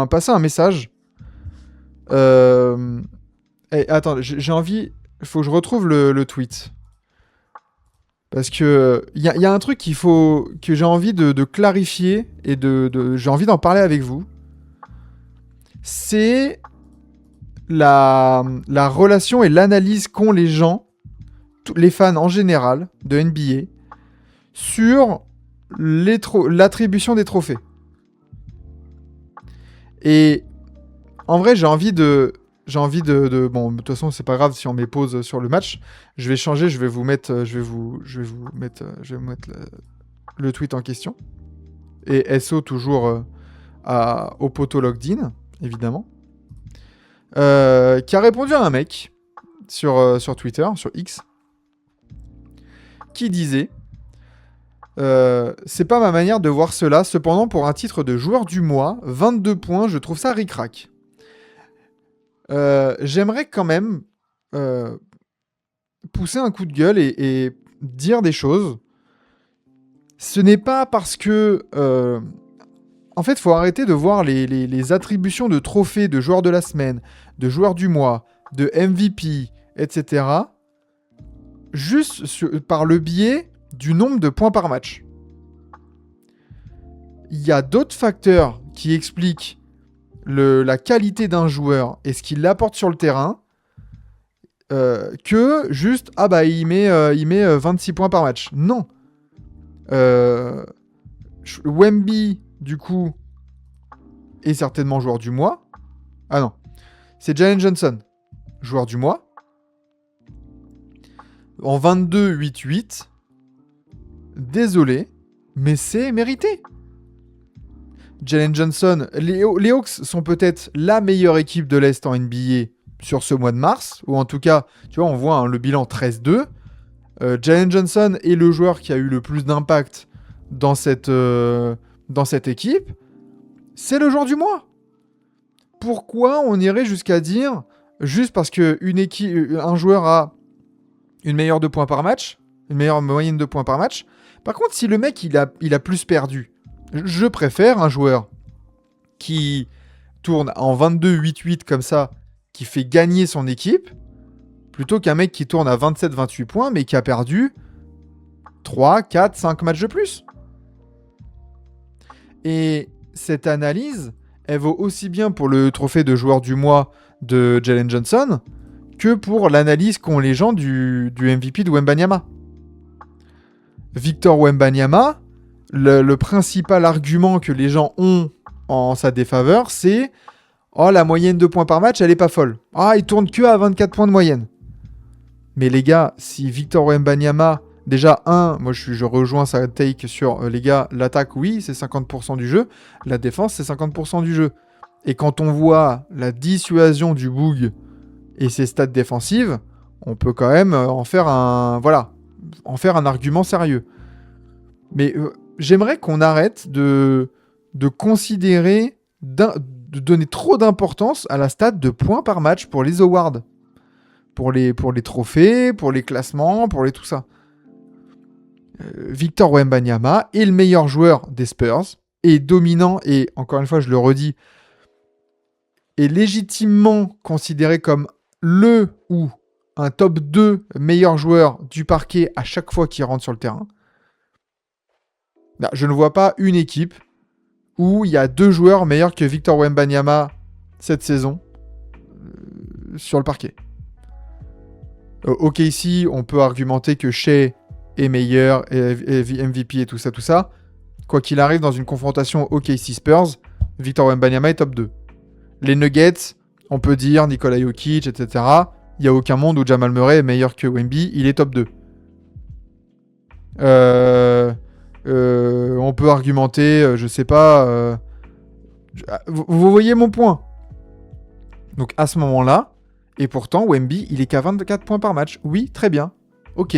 passer un message. Attends, j'ai envie... Il faut que je retrouve le tweet. Parce que il y a un truc que j'ai envie de clarifier et j'ai envie d'en parler avec vous. C'est la relation et l'analyse qu'ont les gens, les fans en général de NBA, sur l'attribution des trophées. Et en vrai, j'ai envie de bon, de toute façon, c'est pas grave si on met pause sur le match. Je vais changer, je vais vous mettre le tweet en question. Et SO toujours au poteau logged in, évidemment. Qui a répondu à un mec sur Twitter, sur X, qui disait c'est pas ma manière de voir cela, cependant pour un titre de joueur du mois, 22 points, je trouve ça ric-rac. J'aimerais quand même pousser un coup de gueule et dire des choses. Ce n'est pas parce que... en fait, il faut arrêter de voir les attributions de trophées de joueurs de la semaine, de joueurs du mois, de MVP, etc. juste par le biais du nombre de points par match. Il y a d'autres facteurs qui expliquent la qualité d'un joueur et ce qu'il apporte sur le terrain que juste il met 26 points par match. Non. Wemby, du coup, est certainement joueur du mois. Ah non. C'est Jalen Johnson, joueur du mois. En 22-8-8. Désolé. mais c'est mérité. Jalen Johnson, les Hawks sont peut-être la meilleure équipe de l'Est en NBA sur ce mois de mars, ou en tout cas, tu vois, on voit le bilan 13-2. Jalen Johnson est le joueur qui a eu le plus d'impact dans cette équipe. C'est le joueur du mois. Pourquoi on irait jusqu'à dire, juste parce qu'un joueur a une meilleure une meilleure moyenne de points par match. Par contre, si le mec il a plus perdu, je préfère un joueur qui tourne en 22-8-8 comme ça, qui fait gagner son équipe, plutôt qu'un mec qui tourne à 27-28 points, mais qui a perdu 3, 4, 5 matchs de plus. Et cette analyse, elle vaut aussi bien pour le trophée de joueur du mois de Jalen Johnson que pour l'analyse qu'ont les gens du MVP de Wembanyama. Victor Wembanyama, le principal argument que les gens ont en sa défaveur, c'est « Oh, la moyenne de points par match, elle est pas folle. Ah, il tourne que à 24 points de moyenne. » Mais les gars, si Victor Wembanyama... Déjà, moi je rejoins sa take sur les gars, l'attaque, oui, c'est 50% du jeu. La défense, c'est 50% du jeu. Et quand on voit la dissuasion du Boug et ses stats défensives, on peut quand même en faire un argument sérieux. Mais j'aimerais qu'on arrête de considérer, de donner trop d'importance à la stat de points par match pour les awards. Pour les trophées, pour les classements, pour tout ça. Victor Wembanyama est le meilleur joueur des Spurs, est dominant et, encore une fois, je le redis, est légitimement considéré comme le ou un top 2 meilleur joueur du parquet à chaque fois qu'il rentre sur le terrain. Là, je ne vois pas une équipe où il y a 2 joueurs meilleurs que Victor Wembanyama cette saison sur le parquet. OKC, on peut argumenter que Shea est meilleur, et MVP et tout ça. Quoi qu'il arrive, dans une confrontation OKC Spurs, Victor Wembanyama est top 2. Les Nuggets, on peut dire Nikola Jokic, etc. Il n'y a aucun monde où Jamal Murray est meilleur que Wemby, il est top 2. On peut argumenter, je sais pas... Vous voyez mon point. Donc à ce moment-là, et pourtant Wemby, il est qu'à 24 points par match. Oui, très bien. Ok.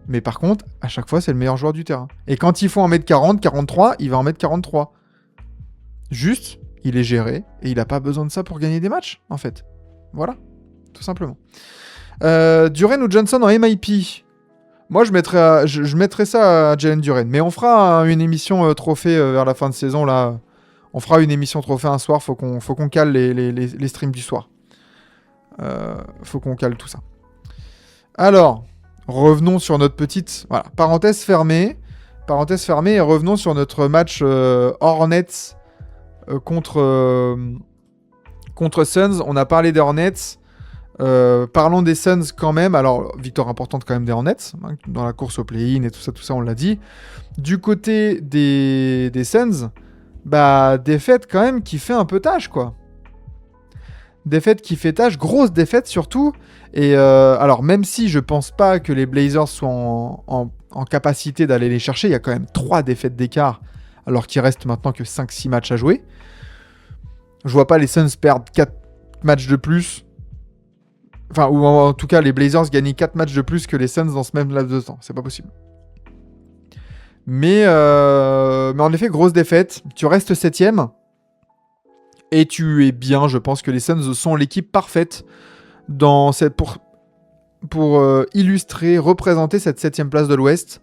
Mais par contre, à chaque fois, c'est le meilleur joueur du terrain. Et quand il faut en mettre 40, 43, il va en mettre 43. Juste, il est géré et il n'a pas besoin de ça pour gagner des matchs, en fait. Voilà, tout simplement. Duren ou Johnson en MIP? Moi, je mettrais ça à Jalen Duren. Mais on fera une émission trophée vers la fin de saison, là. On fera une émission trophée un soir. Faut qu'on cale les streams du soir. Faut qu'on cale tout ça. Alors... Revenons sur notre petite... Voilà, parenthèse fermée, et revenons sur notre match Hornets contre Suns. On a parlé des Hornets. Parlons des Suns quand même. Alors, victoire importante quand même des Hornets, dans la course au play-in et tout ça, on l'a dit. Du côté des Suns, défaite quand même qui fait un peu tâche, quoi. Défaite qui fait tâche, grosse défaite surtout. Et alors, même si je pense pas que les Blazers soient en capacité d'aller les chercher, il y a quand même 3 défaites d'écart, alors qu'il reste maintenant que 5-6 matchs à jouer. Je vois pas les Suns perdre 4 matchs de plus. Enfin, ou en tout cas, les Blazers gagner 4 matchs de plus que les Suns dans ce même laps de temps. C'est pas possible. Mais en effet, grosse défaite. Tu restes 7ème. Et tu es bien, je pense que les Suns sont l'équipe parfaite pour illustrer, représenter cette 7ème place de l'Ouest,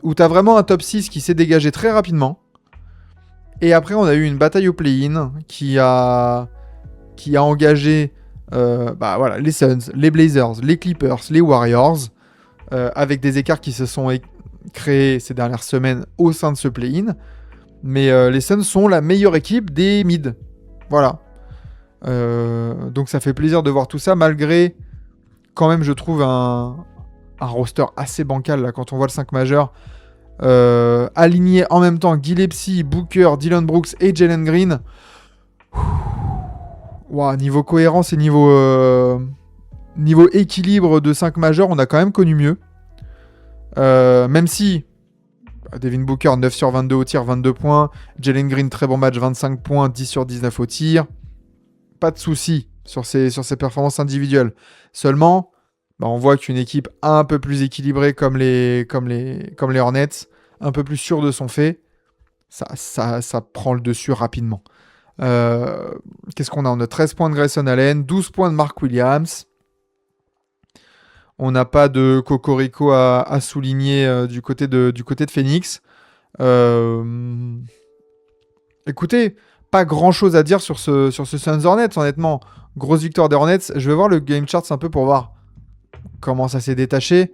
où tu as vraiment un top 6 qui s'est dégagé très rapidement. Et après, on a eu une bataille au play-in qui a engagé les Suns, les Blazers, les Clippers, les Warriors, avec des écarts qui se sont créés ces dernières semaines au sein de ce play-in. Mais les Suns sont la meilleure équipe des mid. Voilà. Donc ça fait plaisir de voir tout ça, malgré quand même, je trouve, un roster assez bancal là, quand on voit le 5 majeur. Aligné en même temps Gillespie, Booker, Dillon Brooks et Jalen Green. Wow, niveau cohérence et niveau équilibre de 5 majeurs, on a quand même connu mieux. Même si Devin Booker, 9 sur 22 au tir, 22 points. Jalen Green, très bon match, 25 points, 10 sur 19 au tir. Pas de soucis sur ses performances individuelles. Seulement, on voit qu'une équipe un peu plus équilibrée comme les Hornets, un peu plus sûre de son fait, ça prend le dessus rapidement. Qu'est-ce qu'on a ? On a 13 points de Grayson Allen, 12 points de Mark Williams. On n'a pas de cocorico à souligner du côté de Phoenix. Écoutez, pas grand-chose à dire sur ce Suns Hornets, honnêtement. Grosse victoire des Hornets. Je vais voir le game chart un peu pour voir comment ça s'est détaché.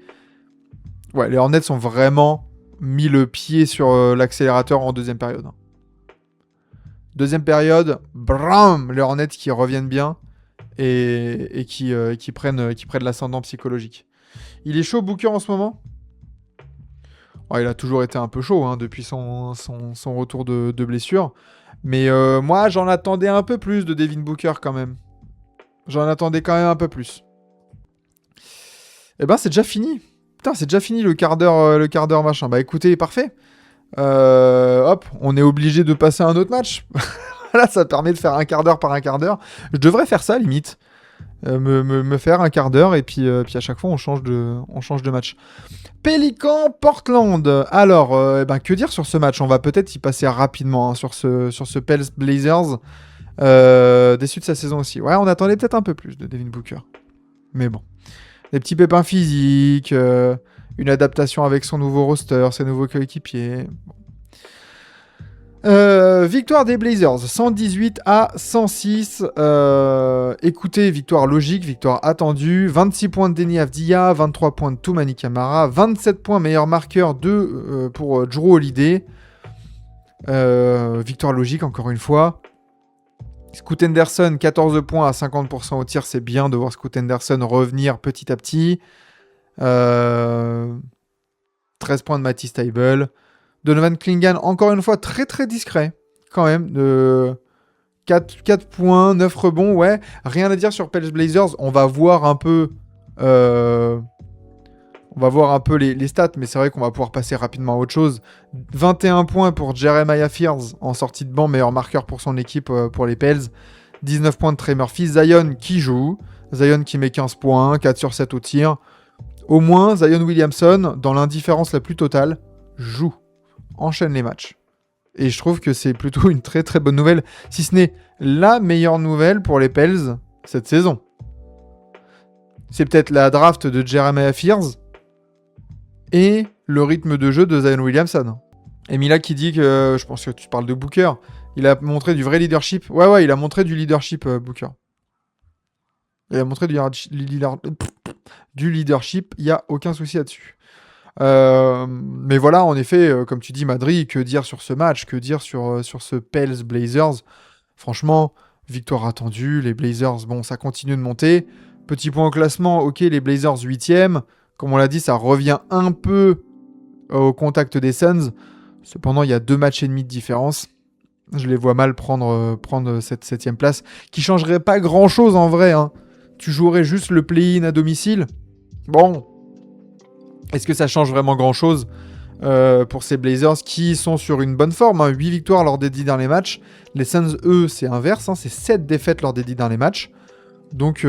Ouais, les Hornets ont vraiment mis le pied sur l'accélérateur en deuxième période. Deuxième période, bram, les Hornets qui reviennent bien et qui prennent l'ascendant psychologique. Il est chaud, Booker, en ce moment ? Il a toujours été un peu chaud depuis son retour de blessure. Mais moi, j'en attendais un peu plus de Devin Booker quand même. J'en attendais quand même un peu plus. Eh ben, c'est déjà fini. Putain, c'est déjà fini le quart d'heure machin. Bah écoutez, parfait. Hop, on est obligé de passer à un autre match. Là, ça permet de faire un quart d'heure par un quart d'heure. Je devrais faire ça, limite. Me faire un quart d'heure et puis à chaque fois, on change de match. Pélican, Portland. Alors, que dire sur ce match ? On va peut-être y passer rapidement sur ce Pels Blazers. Déçu de sa saison aussi. Ouais, on attendait peut-être un peu plus de Devin Booker. Mais bon. Des petits pépins physiques, une adaptation avec son nouveau roster, ses nouveaux coéquipiers. Victoire des Blazers, 118-106. Écoutez, victoire logique, victoire attendue. 26 points de Deni Avdija, 23 points de Toumani Camara, 27 points meilleur marqueur pour Jrue Holiday. Victoire logique, encore une fois. Scoot Henderson, 14 points à 50% au tir. C'est bien de voir Scoot Henderson revenir petit à petit. 13 points de Matisse Thybulle. Donovan Clingan, encore une fois, très très discret, quand même. 4 points, 9 rebonds, ouais. Rien à dire sur Pels Blazers. On va voir un peu les stats, mais c'est vrai qu'on va pouvoir passer rapidement à autre chose. 21 points pour Jeremiah Fears en sortie de banc, meilleur marqueur pour son équipe pour les Pels. 19 points de Trey Murphy. Zion qui joue. Zion qui met 15 points, 4 sur 7 au tir. Au moins, Zion Williamson, dans l'indifférence la plus totale, joue. Enchaîne les matchs. Et je trouve que c'est plutôt une très très bonne nouvelle, si ce n'est la meilleure nouvelle pour les Pels cette saison. C'est peut-être la draft de Jeremiah Fears et le rythme de jeu de Zion Williamson. Et Mila qui dit que, je pense que tu parles de Booker, il a montré du vrai leadership. Ouais, il a montré du leadership, Booker. Il a montré du leadership, il n'y a aucun souci là-dessus. Mais voilà, en effet, comme tu dis, Madrid, que dire sur ce match, que dire sur ce Pels Blazers. Franchement, victoire attendue, les Blazers, bon, ça continue de monter. Petit point au classement, ok, les Blazers 8e. Comme on l'a dit, ça revient un peu au contact des Suns. Cependant, il y a 2 matchs et demi de différence. Je les vois mal prendre cette 7e place, qui changerait pas grand-chose en vrai. Tu jouerais juste le play-in à domicile. Bon, est-ce que ça change vraiment grand-chose pour ces Blazers qui sont sur une bonne forme, 8 victoires lors des 10 derniers matchs. Les Suns, eux, c'est inverse. C'est 7 défaites lors des 10 derniers matchs. Donc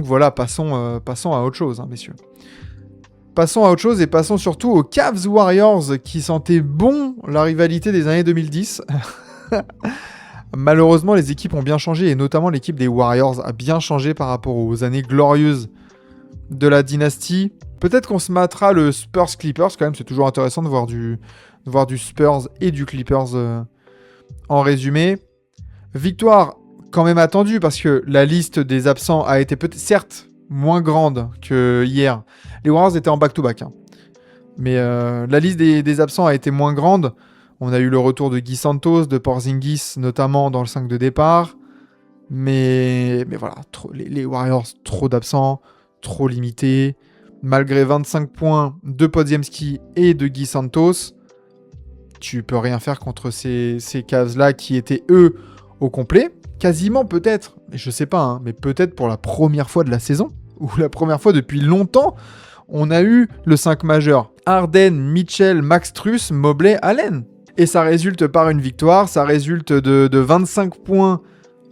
voilà, passons à autre chose, messieurs. Passons à autre chose et passons surtout aux Cavs Warriors qui sentaient bon la rivalité des années 2010. Malheureusement, les équipes ont bien changé et notamment l'équipe des Warriors a bien changé par rapport aux années glorieuses de la dynastie. Peut-être qu'on se matera le Spurs-Clippers quand même, c'est toujours intéressant de voir du Spurs et du Clippers en résumé. Victoire quand même attendue parce que la liste des absents a été peut-être certes moins grande que hier. Les Warriors étaient en back-to-back. Mais la liste des absents a été moins grande. On a eu le retour de Guy Santos, de Porzingis, notamment dans le 5 de départ. Mais voilà, les Warriors, trop d'absents, trop limités. Malgré 25 points de Podziemski et de Guy Santos, tu peux rien faire contre ces Cavs-là qui étaient, eux, au complet. Quasiment peut-être, je sais pas, mais peut-être pour la première fois de la saison, ou la première fois depuis longtemps, on a eu le 5 majeur Harden, Mitchell, Max Strus, Mobley, Allen. Et ça résulte par une victoire, ça résulte de 25 points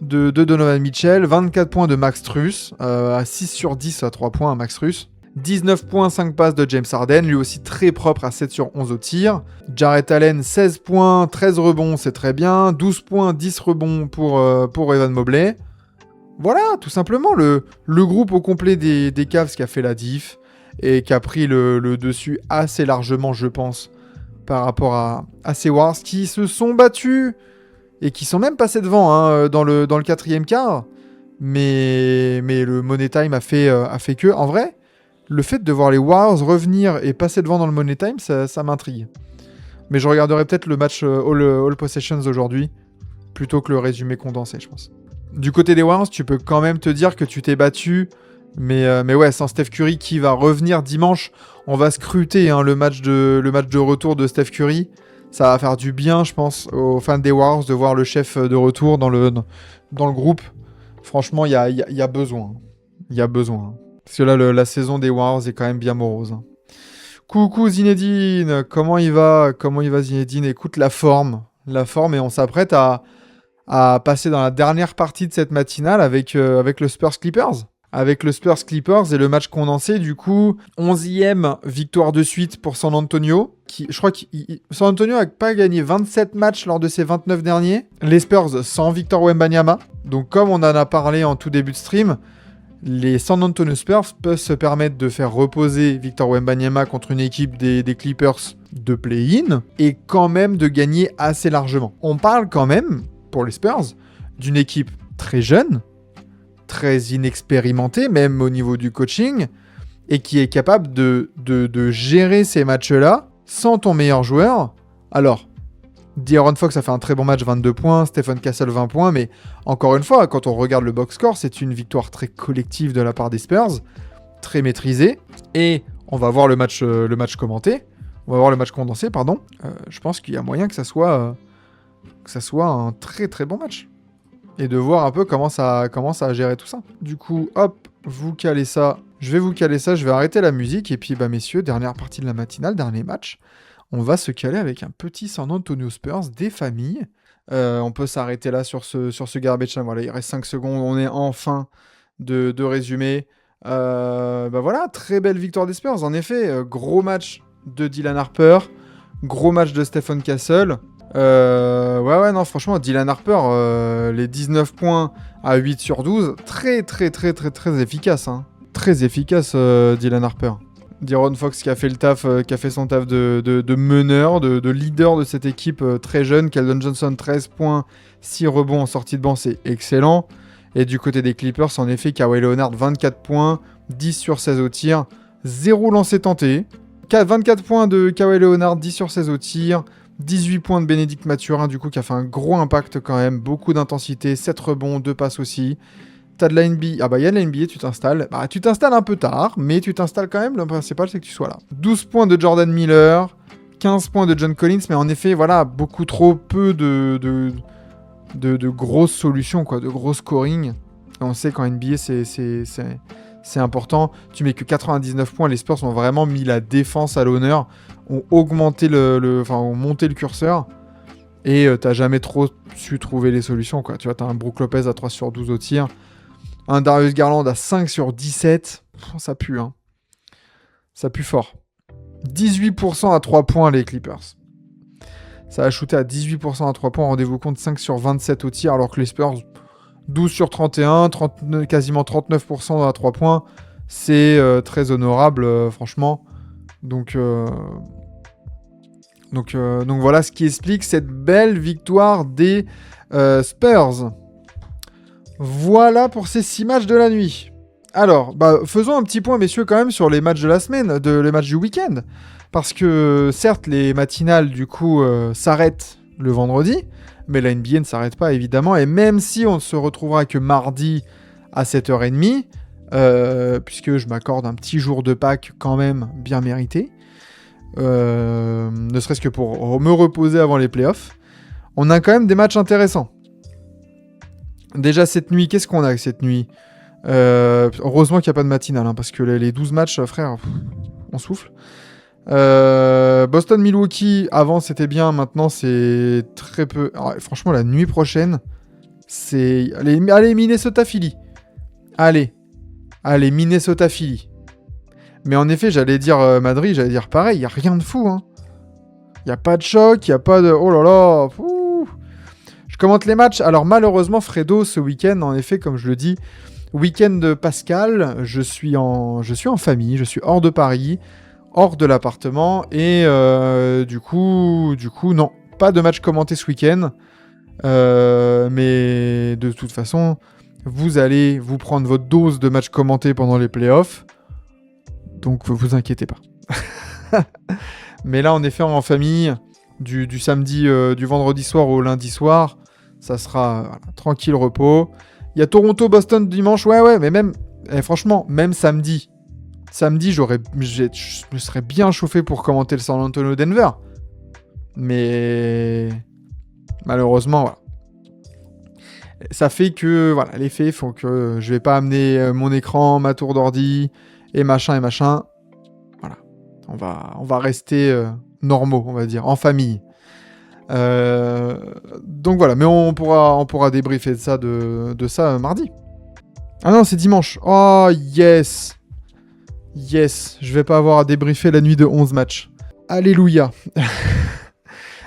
de Donovan Mitchell, 24 points de Max Strus, à 6 sur 10 à 3 points à Max Strus. 19 points, 5 passes de James Harden, lui aussi très propre à 7 sur 11 au tir. Jarrett Allen, 16 points, 13 rebonds, c'est très bien. 12 points, 10 rebonds pour Evan Mobley. Voilà, tout simplement, le groupe au complet des Cavs qui a fait la diff et qui a pris le dessus assez largement, je pense, par rapport à ces Warriors qui se sont battus et qui sont même passés devant dans le 4e quart. Mais le Money Time a fait que, en vrai, le fait de voir les Warriors revenir et passer devant dans le Money Time, ça m'intrigue. Mais je regarderai peut-être le match All Possessions aujourd'hui, plutôt que le résumé condensé, je pense. Du côté des Warriors, tu peux quand même te dire que tu t'es battu. Mais ouais, sans Steph Curry qui va revenir dimanche, on va scruter le match de retour de Steph Curry. Ça va faire du bien, je pense, aux fans des Warriors de voir le chef de retour dans le groupe. Franchement, il y a besoin. Il y a besoin. Parce que là, la saison des Warriors est quand même bien morose. Coucou Zinedine, comment il va Zinedine? Écoute, la forme, et on s'apprête à passer dans la dernière partie de cette matinale avec le Spurs Clippers. Avec le Spurs Clippers et le match condensé, du coup, 11e victoire de suite pour San Antonio. Je crois que San Antonio n'a pas gagné 27 matchs lors de ses 29 derniers. Les Spurs sans Victor Wembanyama. Donc comme on en a parlé en tout début de stream, les San Antonio Spurs peuvent se permettre de faire reposer Victor Wembanyama contre une équipe des Clippers de play-in et quand même de gagner assez largement. On parle quand même, pour les Spurs, d'une équipe très jeune, très inexpérimenté, même au niveau du coaching, et qui est capable de gérer ces matchs-là sans ton meilleur joueur. Alors, De'Aaron Fox a fait un très bon match, 22 points, Stephen Castle 20 points, mais encore une fois, quand on regarde le box score, c'est une victoire très collective de la part des Spurs, très maîtrisée, et on va voir le match commenté, on va voir le match condensé, pardon. Je pense qu'il y a moyen que ça soit un très très bon match. Et de voir un peu comment ça a géré tout ça. Du coup, hop, vous calez ça. Je vais vous caler ça, je vais arrêter la musique. Et puis, messieurs, dernière partie de la matinale, dernier match. On va se caler avec un petit San Antonio Spurs des familles. On peut s'arrêter là sur ce garbage time. Voilà, il reste 5 secondes. On est en fin de résumé. Voilà, très belle victoire des Spurs. En effet, gros match de Dylan Harper. Gros match de Stephen Castle. Non, franchement, Dylan Harper, les 19 points à 8 sur 12, très, très, très, très, très efficace. Très efficace, Dylan Harper. De'Aaron Fox qui a fait le taf, qui a fait son taf de meneur, de leader de cette équipe très jeune. Keldon Johnson, 13 points, 6 rebonds en sortie de banc, c'est excellent. Et du côté des Clippers, en effet, Kawhi Leonard, 24 points, 10 sur 16 au tir, 0 lancé tenté. 24 points de Kawhi Leonard, 10 sur 16 au tir. 18 points de Bénédicte Mathurin, du coup, qui a fait un gros impact quand même. Beaucoup d'intensité, 7 rebonds, 2 passes aussi. T'as de la NBA. Ah il y a de la NBA, tu t'installes. Tu t'installes un peu tard, mais tu t'installes quand même. Le principal, c'est que tu sois là. 12 points de Jordan Miller, 15 points de John Collins, mais en effet, voilà, beaucoup trop peu de grosses solutions, quoi, de gros scoring. Et on sait qu'en NBA, c'est important. Tu mets que 99 points. Les Spurs ont vraiment mis la défense à l'honneur, ont augmenté ont monté le curseur, et t'as jamais trop su trouver les solutions, quoi. Tu vois, t'as un Brook Lopez à 3 sur 12 au tir, un Darius Garland à 5 sur 17. Ça pue, ça pue fort. 18% à 3 points, les Clippers. Ça a shooté à 18% à 3 points, rendez-vous compte, 5 sur 27 au tir, alors que les Spurs, 12 sur 31, quasiment 39% à 3 points. C'est très honorable, franchement. Donc voilà ce qui explique cette belle victoire des Spurs. Voilà pour ces 6 matchs de la nuit. Alors, faisons un petit point, messieurs, quand même, sur les matchs de la semaine, les matchs du week-end. Parce que, certes, les matinales, du coup, s'arrêtent le vendredi, mais la NBA ne s'arrête pas, évidemment. Et même si on ne se retrouvera que mardi à 7h30, puisque je m'accorde un petit jour de Pâques quand même bien mérité, ne serait-ce que pour me reposer avant les playoffs, on a quand même des matchs intéressants. Déjà cette nuit, qu'est-ce qu'on a cette nuit ? Heureusement qu'il n'y a pas de matinale, parce que les 12 matchs, frère, on souffle. Boston-Milwaukee, avant c'était bien, maintenant c'est très peu. Alors, franchement, la nuit prochaine, c'est... Allez, Minnesota-Philly. Allez, Minnesota-Philly. Mais en effet, j'allais dire Madrid, j'allais dire pareil, il n'y a rien de fou. Hein. Il n'y a pas de choc, il n'y a pas de... Oh là là, Je commente les matchs. Alors malheureusement, Fredo, ce week-end, en effet, comme je le dis, week-end de Pascal, je suis en famille, je suis hors de Paris, hors de l'appartement, et du coup, non, pas de match commenté ce week-end. Mais de toute façon, vous allez vous prendre votre dose de matchs commentés pendant les playoffs. Donc, vous inquiétez pas. Mais là, en effet, en famille, du samedi, du vendredi soir au lundi soir, ça sera voilà, tranquille, repos. Il y a Toronto-Boston dimanche, ouais, mais même, franchement, même samedi, je me serais bien chauffé pour commenter le San Antonio-Denver. Mais malheureusement, voilà. Ça fait que, voilà, les faits font que je vais pas amener mon écran, ma tour d'ordi, et machin. Voilà. On va rester normaux, on va dire, en famille. Donc voilà, mais on pourra débriefer de ça mardi. Ah non, c'est dimanche. Oh, yes. Yes, je vais pas avoir à débriefer la nuit de 11 matchs. Alléluia.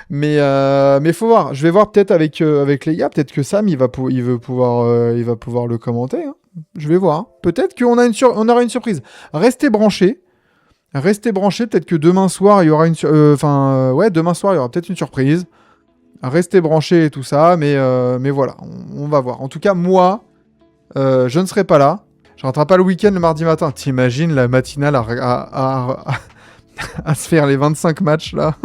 Mais faut voir. Je vais voir peut-être avec les gars. Peut-être que Sam, il va pouvoir le commenter. Hein. Je vais voir. Peut-être qu'on aura une surprise. Restez branchés. Peut-être que demain soir, il y aura demain soir, il y aura peut-être une surprise. Restez branchés et tout ça. Mais voilà, on va voir. En tout cas, moi, je ne serai pas là. Je rentre pas le week-end le mardi matin. T'imagines la matinale à se faire les 25 matchs là.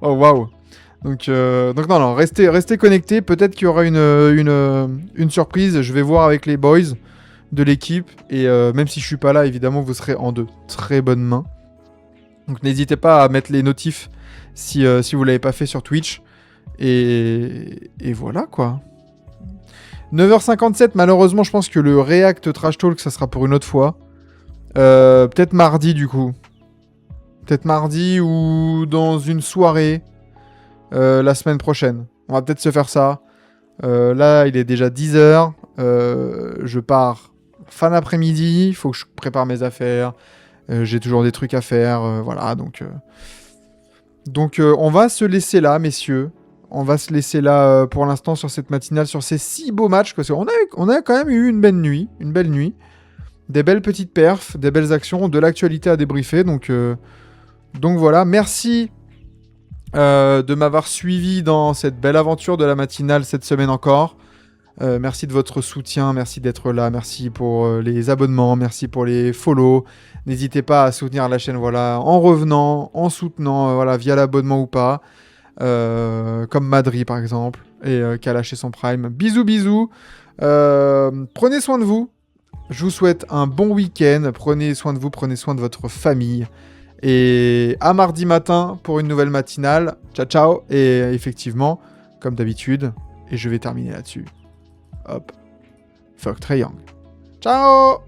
Oh waouh. Donc non, restez connectés. Peut-être qu'il y aura une surprise. Je vais voir avec les boys de l'équipe. Et même si je suis pas là, évidemment, vous serez en de très bonnes mains. Donc n'hésitez pas à mettre les notifs si vous l'avez pas fait sur Twitch. Et voilà quoi. 9h57, malheureusement, je pense que le React Trash Talk, ça sera pour une autre fois. Peut-être mardi, du coup. Peut-être mardi ou dans une soirée la semaine prochaine. On va peut-être se faire ça. Là, il est déjà 10h. Je pars fin d'après-midi. Il faut que je prépare mes affaires. J'ai toujours des trucs à faire. Voilà, donc on va se laisser là, messieurs. On va se laisser là pour l'instant sur cette matinale, sur ces 6 beaux matchs. Parce qu'on a quand même eu une belle nuit. Des belles petites perfs, des belles actions, de l'actualité à débriefer. Donc voilà, merci de m'avoir suivi dans cette belle aventure de la matinale cette semaine encore. Merci de votre soutien, merci d'être là, merci pour les abonnements, merci pour les follow. N'hésitez pas à soutenir la chaîne voilà, en revenant, en soutenant voilà, via l'abonnement ou pas. Comme Madri par exemple, et qui a lâché son prime. Bisous. Prenez soin de vous. Je vous souhaite un bon week-end. Prenez soin de vous, prenez soin de votre famille. Et à mardi matin pour une nouvelle matinale. Ciao. Et effectivement, comme d'habitude, et je vais terminer là-dessus. Hop. Fuck Trae Young. Ciao.